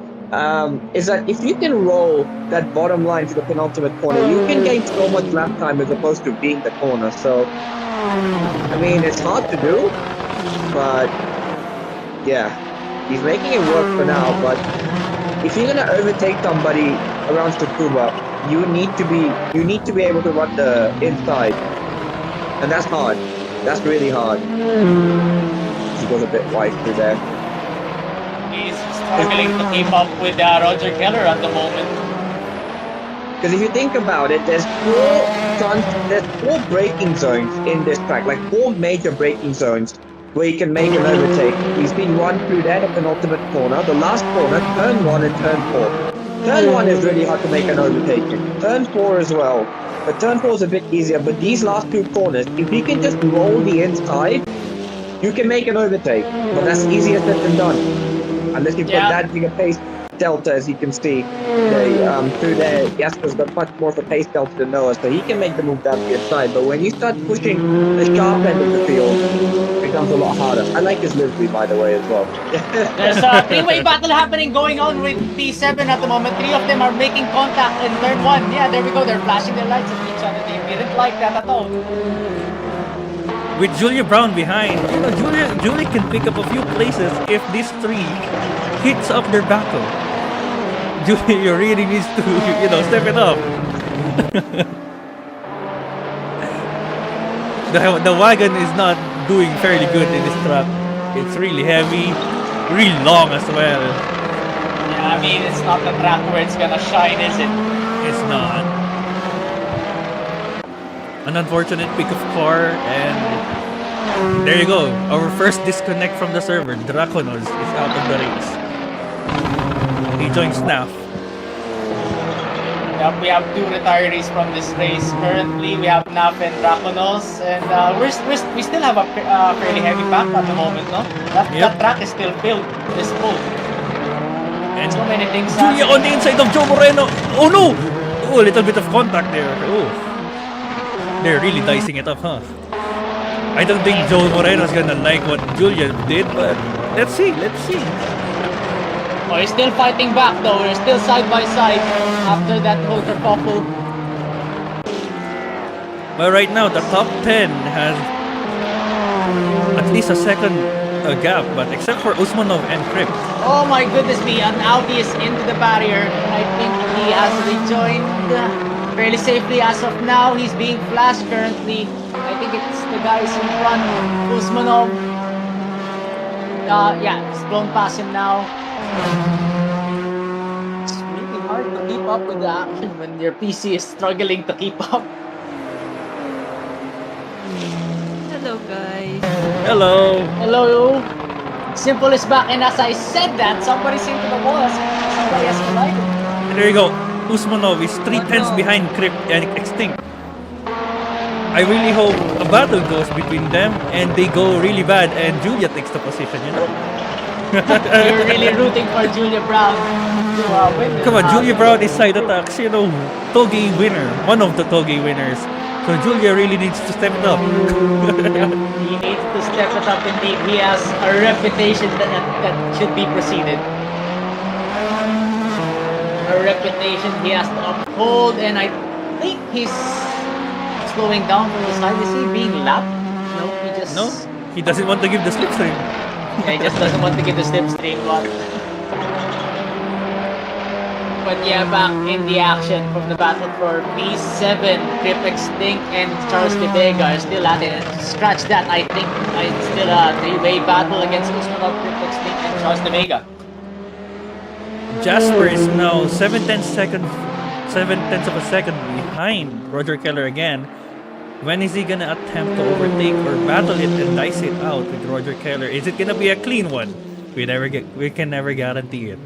is that if you can roll that bottom line to the penultimate corner, you can gain so much lap time as opposed to being the corner. So, I mean, it's hard to do, but yeah, he's making it work for now. But if you're gonna overtake somebody around Tsukuba, you need to be able to run the inside, and that's hard. That's really hard. He goes a bit wide through there. He's struggling to keep up with Roger Keller at the moment. Because if you think about it, there's four braking zones in this track, like 4 major braking zones where you can make an overtake. He's been run through there, the penultimate corner, the last corner, turn 1 and turn 4. Turn 1 is really hard to make an overtake in. Turn 4 as well. But turn 4 is a bit easier, but these last 2 corners, if you can just roll the inside, you can make an overtake. But that's easier said than done. Unless you've got that big a pace delta, as you can see. Through there, Jasper's got much more of a pace delta than Noah, so he can make the move down the inside. But when you start pushing the sharp end of the field, it becomes a lot harder. I like his livery, by the way, as well. There's a three-way battle happening going on with P7 at the moment. 3 of them are making contact in turn 1. Yeah, there we go. They're flashing their lights at each other. They didn't like that at all. With Julia Brown behind, Julia can pick up a few places if these 3 hits up their battle. Julia really needs to, step it up. the wagon is not doing fairly good in this track. It's really heavy, really long as well. Yeah, I mean, it's not the track where it's gonna shine, is it? It's not. An unfortunate pick of car, and there you go. Our first disconnect from the server. Draconos is out of the race. He joins Snaf. Yep, we have 2 retirees from this race. Currently, we have Naf and Draconos, and we still have a fairly heavy pack at the moment, no? That track is still filled. It's full. And so many things Julia on the inside of Joe Moreno. Oh no! Oh, a little bit of contact there. Oh. They're really dicing it up, huh? I don't think Joe Moreno's gonna like what Julia did, but let's see. Oh, he's still fighting back though. We're still side by side after that whole kerfuffle. But right now, the top 10 has at least a second gap, but except for Usmanov and Krip. Oh my goodness me, an Audi is into the barrier, and I think he has rejoined fairly safely as of now. He's being flashed currently. I think it's the guys in front. Usmanov. He's blown past him now. It's really hard to keep up with the action when your PC is struggling to keep up. Hello, guys. Hello. Hello. Simple is back, and as I said that, somebody's into the wall. Somebody has collided. And there you go. Usmanov is 3/10 behind Krip and Extinct. I really hope a battle goes between them and they go really bad and Julia takes the position, You're really rooting for Julia Brown to win. Come on, Julia Brown is side attacks, Toge winner, one of the Toge winners. So Julia really needs to step it up. He needs to step it up indeed. He has a reputation that should be preceded. A reputation he has to uphold, and I think he's slowing down from the side. Is he being lapped? No, he doesn't want to give the slipstream. Yeah, he just doesn't want to give the slipstream, but yeah, back in the action from the battle for P7, Krip Extinct and Charles De Vega are still at it. Scratch that, I think it's still a 3-way battle against Usmanov, Krip Extinct and Charles De Vega. Jasper is now 7/10 of a second behind Roger Keller again. When is he gonna attempt to overtake or battle it and dice it out with Roger Keller? Is it gonna be a clean one? We can never guarantee it.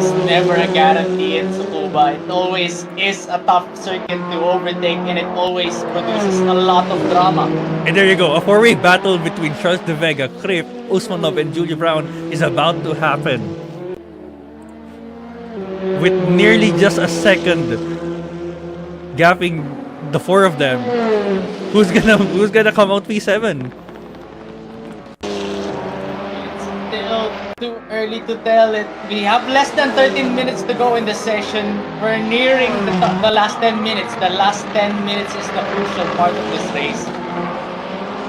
It's never a guarantee in Tsukuba. It always is a tough circuit to overtake, and it always produces a lot of drama. And there you go, a 4-way battle between Charles De Vega, Krip, Usmanov, and Julia Brown is about to happen. With nearly just a second gapping the 4 of them. Who's gonna come out P7? It's still too early to tell it. We have less than 13 minutes to go in the session. We're nearing the last 10 minutes. The last 10 minutes is the crucial part of this race.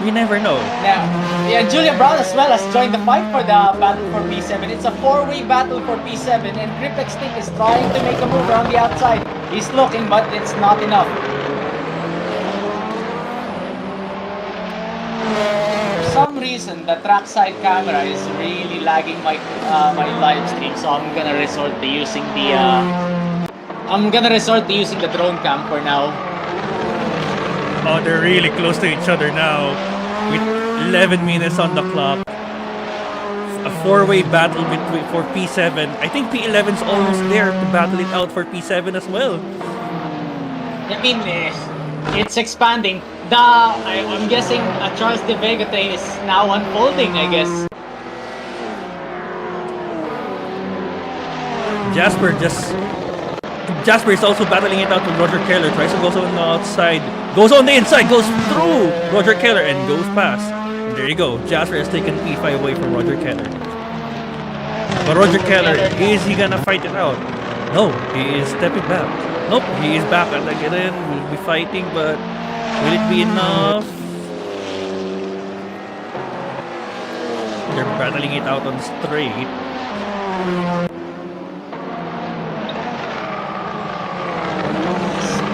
We never know. Now, yeah, Julia Brown as well has joined the fight for the battle for P7. It's a four-way battle for P7, and Gripek Stick is trying to make a move around the outside. He's looking, but it's not enough. For some reason, the trackside camera is really lagging my my live stream, so I'm gonna resort to using the drone cam for now. Oh, they're really close to each other now. With 11 minutes on the clock. A four-way battle for P7. I think P11's almost there to battle it out for P7 as well. I mean, it's expanding. I'm guessing Charles de Vega thing is now unfolding, I guess. Jasper is also battling it out with Roger Keller. Tries to go on the outside. Goes on the inside. Goes through Roger Keller and goes past. And there you go. Jasper has taken P5 away from Roger Keller. But Roger Keller, is he gonna fight it out? No, he is stepping back. Nope, he is back at again. We'll be fighting, but will it be enough? They're battling it out on straight.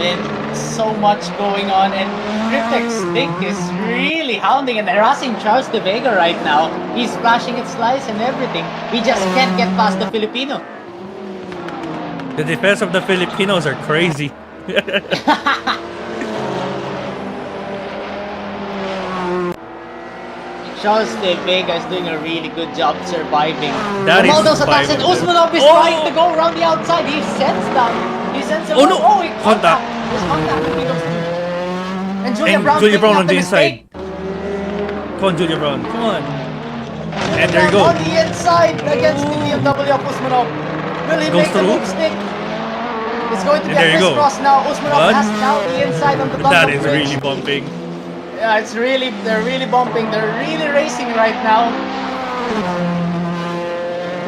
Been so much going on, and Gripek Stick is really hounding and harassing Charles de Vega right now. He's flashing its slice and everything. We just can't get past the Filipino. The defense of the Filipinos are crazy. Charles de Vega is doing a really good job surviving. That is all those attacks, and survivable. Usmanov is trying to go around the outside. He sends down. He sends him. Oh, no. Oh, he Contact. There's contact between those two. And Julia And Brown, Julia Brown on the mistake. inside. Come on, Julia Brown. Come on. Julia And there you Brown go. on the inside against the BMW of Usmanov. Will he Goes make the through. move stick? It's going to be And a there you go. crisscross now. Usmanov One. has now the inside on the top That of is the bridge. really bumping. Yeah, they're really bumping. They're really racing right now.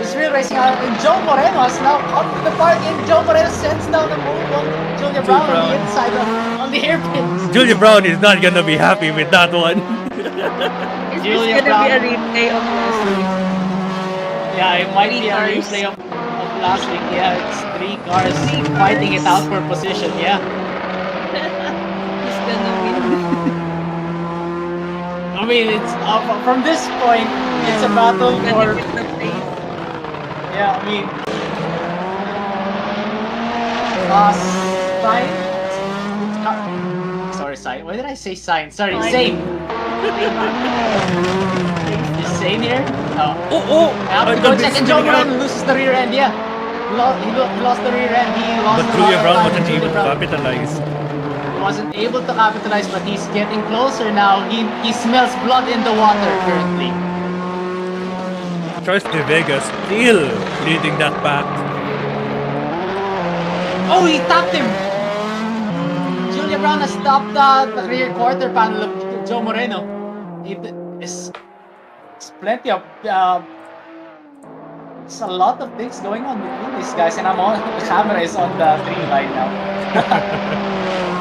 It's really racing out. And Joe Moreno has now up to the party, and Joe Moreno sends down the move on Julia Brown on the inside on the hairpins. Julia Brown is not gonna be happy with that one. Is Julia this gonna be a Brown. replay of last week? Yeah, it might be a Three replay of last week. Yeah, it's three cars fighting it out for position. Yeah. He's gonna win. I mean, it's from this point, it's a battle Gonna for. get the pace. Yeah, I mean, sign. Sorry, sign. Why did I say sign? Sorry, Sign. Zane. Is Zane here? No. Oh, I have to go check, and Joe Moreno loses the rear end. Yeah, he lost the rear end. He lost. But a Julia lot of Brown time. wasn't able Julia to Brown capitalize. wasn't able to capitalize, but he's getting closer now. He smells blood in the water currently. Charles de Vega still leading that back. Oh, he tapped him! Julia Brown has stopped the rear quarter panel of Joe Moreno. It's plenty of... There's a lot of things going on between these guys, and the camera is on the green line now.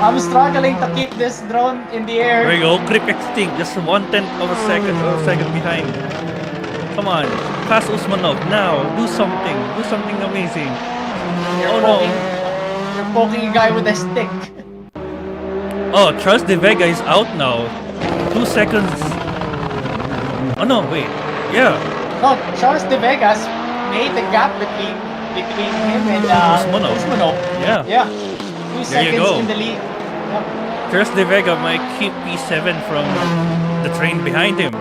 I'm struggling to keep this drone in the air. There you go, Grip Extinct, just 1/10 of a second behind. Come on, pass Usmanov now. Do something amazing. You're poking a guy with a stick. Oh, Charles de Vega is out now. 2 seconds. Oh no, wait. Yeah, No, Charles de Vegas made the gap between him and Usmanov. Usmanov. yeah. Yeah, 2 There you seconds go. in the lead. Yep. Charles de Vega might keep P7 from the train behind him.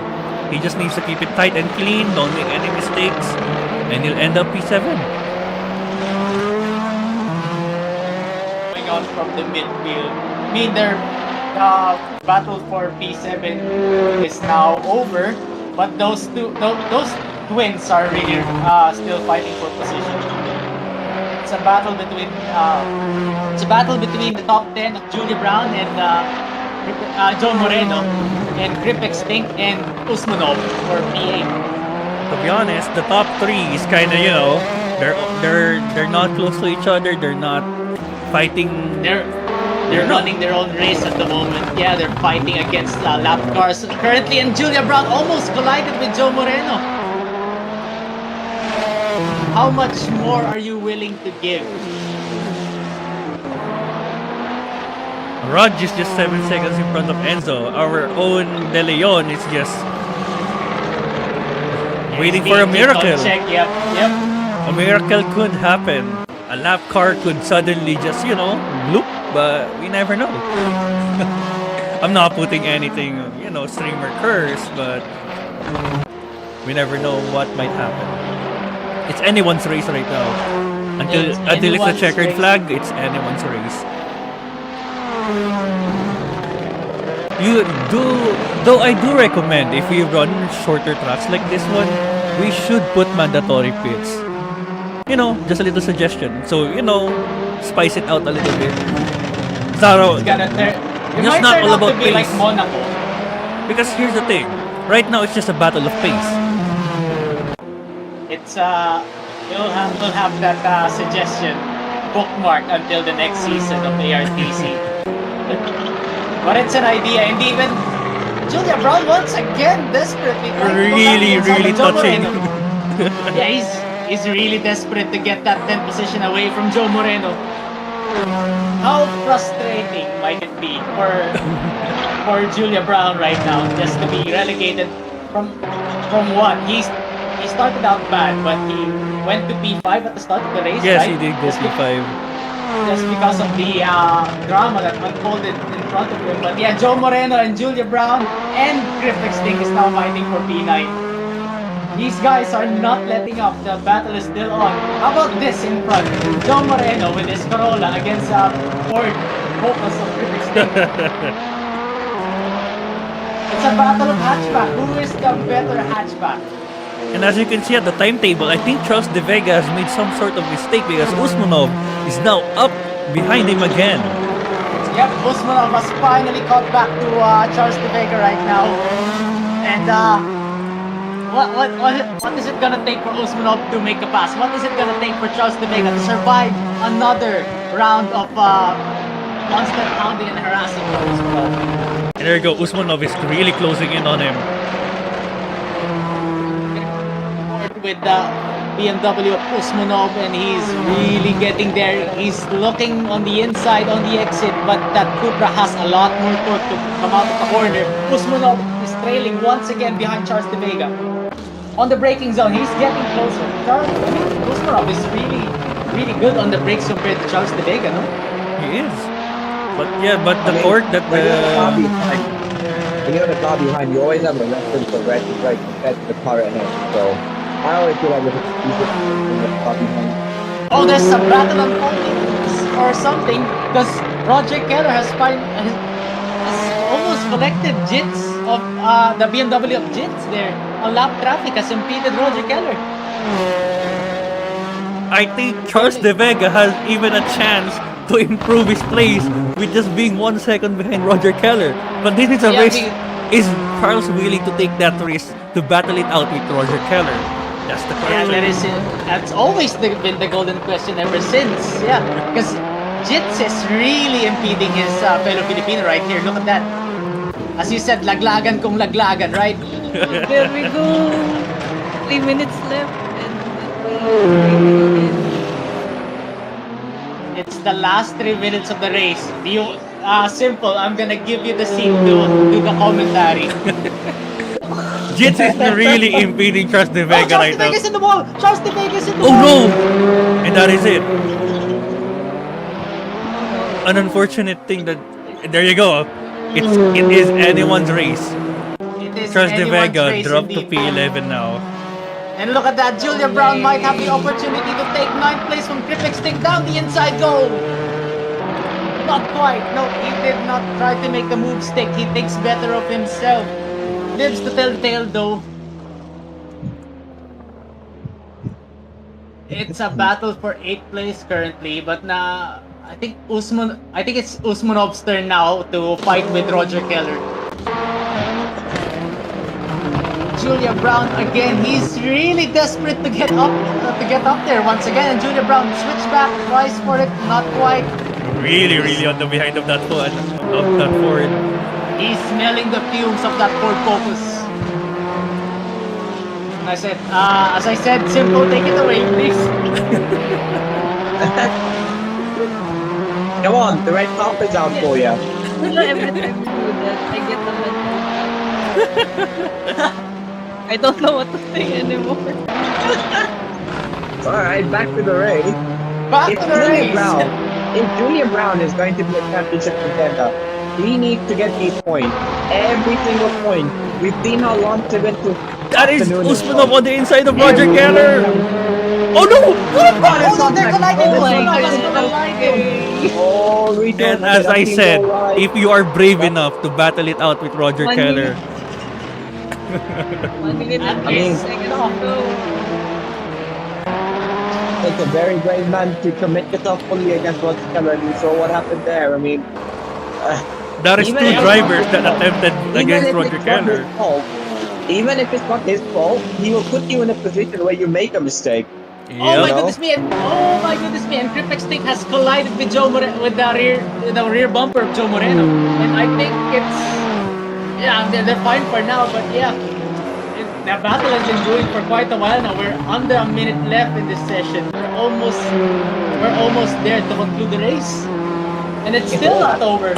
He just needs to keep it tight and clean, don't make any mistakes, and he'll end up P7. Going on from the midfield. I mean, their battle for P7 is now over, but those twins are really still fighting for position. It's a battle between the top 10 of Julia Brown and Joe Moreno, and Grip Extinct and Usmanov for P8. to be honest, the top three is kind of, they're not close to each other. They're not fighting. They're running their own race at the moment. Yeah, they're fighting against lap cars currently, and Julia Brown almost collided with Joe Moreno. How much more are you willing to give? Raj is just 7 seconds in front of Enzo. Our own De Leon is just waiting for a miracle. Check. Yep. A miracle could happen. A lap car could suddenly just, bloop, but we never know. I'm not putting anything, streamer curse, but we never know what might happen. It's anyone's race right now. Until it's a checkered race. flag, it's anyone's race. Though I do recommend if we run shorter tracks like this one, we should put mandatory pits. Just a little suggestion. So, spice it out a little bit. It's might not turn all out about to be like pace. Monaco. Because here's the thing. Right now, it's just a battle of pace. It's we'll have that suggestion bookmark until the next season of ARTC. But it's an idea, and even Julia Brown once again desperately trying to go back Really, inside really of Joe touching. Moreno. Yeah, he's really desperate to get that 10th position away from Joe Moreno. How frustrating might it be for Julia Brown right now just to be relegated from what? He started out bad, but he went to P5 at the start of the race, Yes, right? he did go P5. Just because of the drama that unfolded in front of him. But yeah, Joe Moreno and Julia Brown and Griff Extinct is now fighting for P9. These guys are not letting up. The battle is still on. How about this in front? Joe Moreno with his Corolla against Ford Focus of Griff Extinct. It's a battle of hatchback. Who is the better hatchback? And as you can see at the timetable, I think Charles De Vega has made some sort of mistake because Usmanov is now up behind him again. Yep, Usmanov has finally caught back to Charles De Vega right now. And what is it gonna take for Usmanov to make a pass? What is it gonna take for Charles De Vega to survive another round of constant hounding and harassing for Usmanov? And there you go, Usmanov is really closing in on him. With the BMW of Usmanov, and he's really getting there. He's looking on the inside on the exit, but that Cupra has a lot more torque to come out of the corner. Usmanov is trailing once again behind Charles De Vega. On the braking zone, he's getting closer. Usmanov is really good on the brakes compared to Charles De Vega, no? He is. But the torque that When you're the car behind, you always have a reference for right compared to the car ahead. So I always feel like it's easier in the car behind. Oh, there's a battle unfolding or something, because Roger Keller has almost collected jits of the BMW of jits there. A lap traffic has impeded Roger Keller. I think Charles De Vega has even a chance to improve his place with just being 1 second behind Roger Keller. But this is a Yeah, risk. Is Charles willing to take that risk to battle it out with Roger Keller? That's the Yeah, question. that's always been the golden question ever since. Yeah, because Jits is really impeding his fellow Filipino right here. Look at that. As you said, laglagan kung laglagan, right? There we go. 3 minutes left. It's the last 3 minutes of the race. Simple. I'm gonna give you the seat to do the commentary. Jits is really impeding Charles De Vega Charles right De now. Vega's in the wall! Charles De Vega's in the Oh wall! no! And that is it. An unfortunate thing that there you go. It is anyone's race. It is Charles De anyone's Vega race dropped to indeed. P11 now. And look at that, Julia Brown might have the opportunity to take 9th place from Cripple's stick down the inside goal. Not quite. No, he did not try to make the move stick. He thinks better of himself. Lives to tell tale though. It's a battle for 8th place currently, but I think it's Usmanov's turn now to fight with Roger Keller. Julia Brown again. He's really desperate to get up there once again. And Julia Brown switch back, tries for it, not quite. Really on the behind of that one, of that Ford. He's smelling the fumes of that Ford Focus. As I said, Simple, take it away, please. Come on, the red carpet's out for you. Every time you do that, I get the mental. I don't know what to say anymore. Alright, back to the race. Back If to the race. Julia Brown is going to be a championship contender, he needs to get these points. Every single point. We've seen how long to went to. That is Usmanov on the inside of Roger Keller. Oh no! Oh no, they're colliding. Oh my This one God. was colliding. Oh, Rito, And as I said, if you are brave enough to battle it out with Roger 1 Keller, 1 minute and I mean, 8 seconds to go. it's a very brave man to commit yourself fully against Roger Keller, and you saw what happened there. I mean, that is two Even if- drivers that attempted against Roger Keller. Even if it's not his fault, he will put you in a position where you make a mistake. Oh my Yep. goodness me! And Cryptex Stick has collided with with the rear bumper of Joe Moreno, and I think they're fine for now. But yeah, the battle has been going for quite a while now. We're under a minute left in this session. We're almost there to conclude the race, and it's still not over.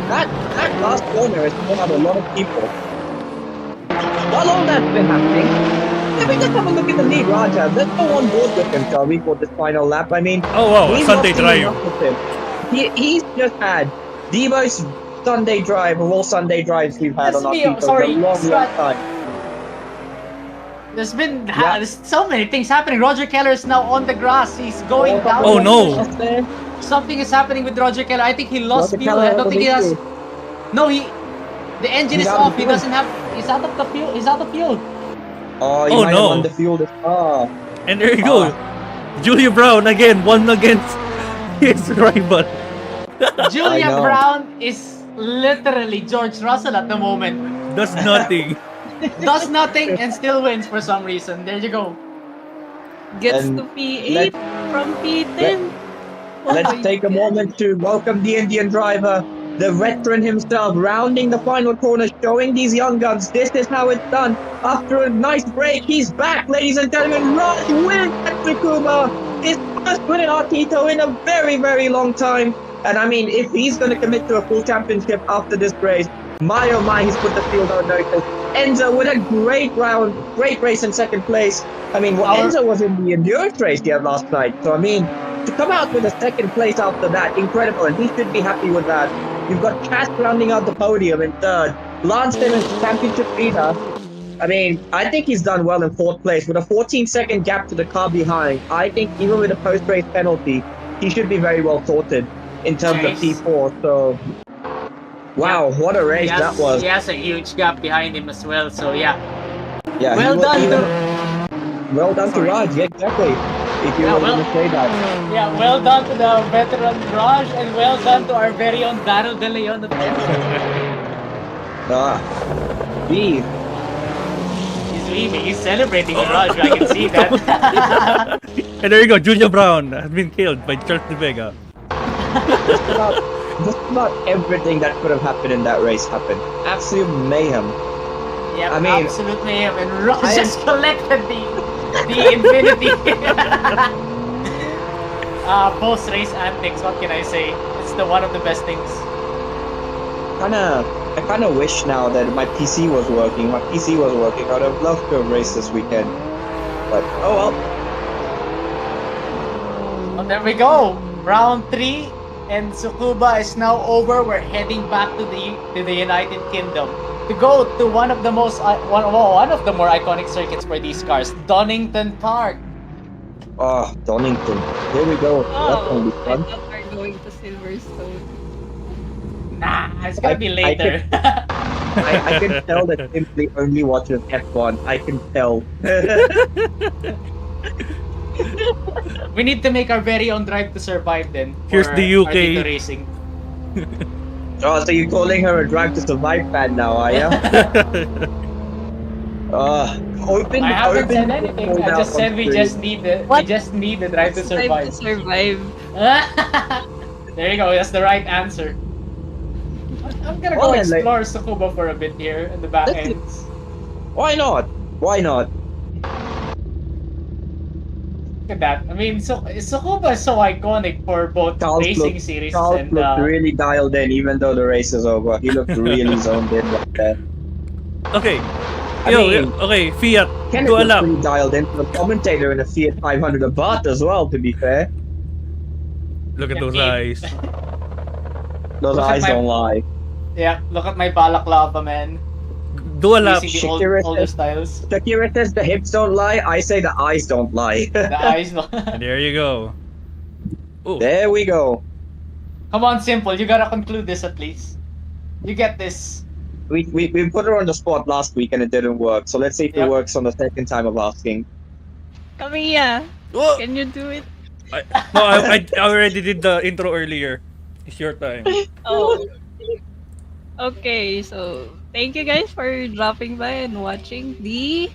That last corner has brought out a lot of people. While all that's been happening, let me just have a look at the lead, Raja. Let's go on board with him, shall we, for this final lap? I mean, Oh wow, we've Sunday not seen drive. enough of him. He's just had the most Sunday drive of all Sunday drives we've had on our Yes, me, team sorry, for a long Scott. time. There's been Yeah. there's so many things happening. Roger Keller is now on the grass. He's going down. Oh, no. Something is happening with Roger Keller. I think he lost Roger fuel. Keller I don't think he has has. an No, the engine He's is out of off. He fuel. doesn't have. He's out of the fuel. He's out of fuel. Oh, you Oh, might no. have underfueled his car. And there you go. Julia Brown again, one against his rival. Julia know. Brown is literally George Russell at the moment. Does nothing. Does nothing and still wins for some reason. There you go. Gets And to P8 from P10. Let's take a moment to welcome the Indian driver, the veteran himself, rounding the final corner, showing these young guns this is how it's done. After a nice break, he's back, ladies and gentlemen. Raj wins at Tsukuba. His first win in Artito in a very, very long time. And I mean, if he's going to commit to a full championship after this race, my oh my, he's put the field on notice. Enzo with a great round, great race in second place. I mean, Enzo was in the endurance race here last night. So I mean, to come out with a second place after that, incredible, and he should be happy with that. You've got Cass rounding out the podium in third. Lance Simmons, championship leader. I mean, I think he's done well in fourth place with a 14-second gap to the car behind. I think even with a post-race penalty, he should be very well sorted in terms Nice. of P4. So, wow, what a race that was. He has a huge gap behind him as well. So yeah. Yeah, Well he done was to. well done to Sorry. Raj. Yeah, exactly. If you Yeah, were well- going to say that. Yeah, well done to the veteran Raj, and well done to our very own Daryl De Leon. Geez. He's leaving. He's celebrating with Raj. I can see that. And there you go, Julia Brown has been killed by Charles De Vega. Just about everything that could have happened in that race happened. Absolute mayhem. Yeah, I mean, absolute mayhem. And Raj I am- just collected the infinity. Post-race antics. What can I say? It's one of the best things. I kind of wish now that my PC was working. My PC was working. I would have loved to have raced this weekend. But, oh well. Well, there we go. Round 3, and Tsukuba is now over. We're heading back to the United Kingdom to go to one of the more iconic circuits for these cars, Donington Park. Oh, Donington. Here we go. That's going to be I fun. thought we're going to Silverstone. Nah, it's gonna be I later. I can tell that Simply only watches F1. I can tell. We need to make our very own Drive to Survive then. Here's for the UK. Artito Racing. Oh, so you're calling her a Drive to Survive fan now, are ya? Open, I haven't said open anything. I now just on said we screen. What? just need the drive to It's time to survive. survive. There you go. That's the right answer. I'm gonna Well go then, like, explore Sukuba for a bit here in the back let's. ends. Why not? Why not? Look at that. I mean, so Sukuba is so iconic for both Charles racing looked. series Charles and looked really dialed in, even though the race is over. He looked really zoned in right there. Okay. I Yo, mean, okay, Fiat, Kenneth do a looks lap. pretty dialed in for a commentator in a Fiat 500 Abarth as well. To be fair, Look at those indeed. eyes. those Look at eyes my don't lie. yeah. Look at my balaclava, man. Do a lap. Using the Shakira older says, styles. Shakira says the hips don't lie. I say the eyes don't lie. The eyes. No. And there you go. Oh, There we go. Come on, Simple. You gotta conclude this at least. You get this. We put her on the spot last week and it didn't work. So let's see if it Yep. works on the second time of asking. Kamiya, oh. can you do it? I already did the intro earlier. It's your time. Oh. Okay, so thank you guys for dropping by and watching the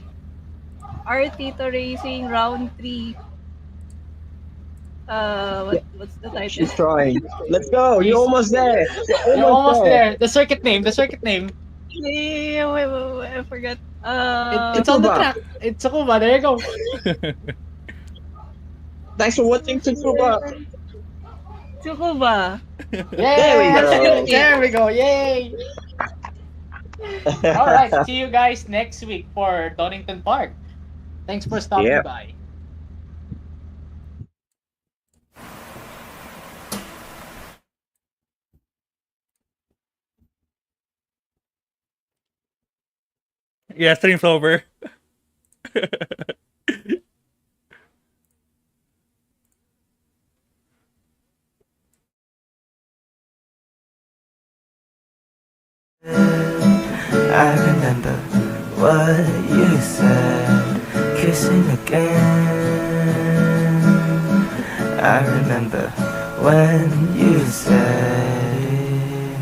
Artito Racing Round 3. What's the title? She's trying. Let's go. You're almost there. You're almost there. The circuit name. The circuit name. Yeah, wait, I forgot. It's on the Tsukuba. track. It's Sukuba. There you go. Thanks for watching, Tsukuba. Tsukuba. Yay! There we go. There we go. Yay! All right. See you guys next week for Donington Park. Thanks for stopping Yeah. by. Yeah, stream flower. I remember what you said, kissing again. I remember when you said.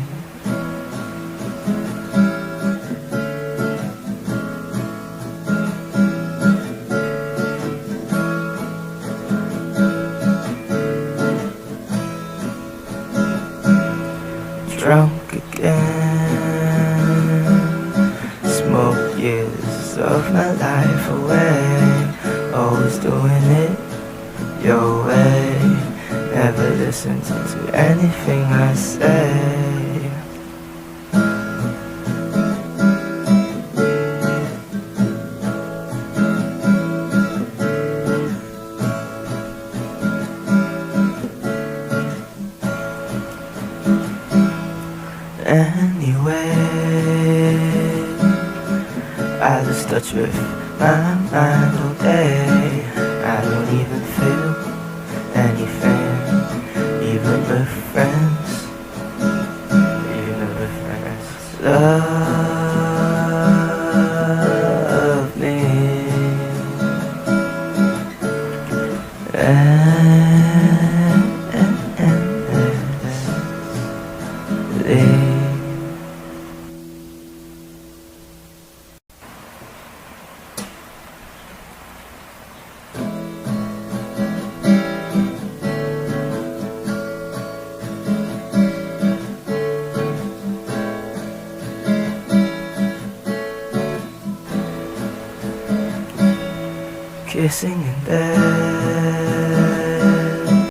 Drunk again, smoke years of my life away, always doing it your way, never listen to anything I say. Anyway, I lose touch with my mind all day. I don't even feel anything, even with friends. Even with friends. Love me. Endlessly. Kissing in bed,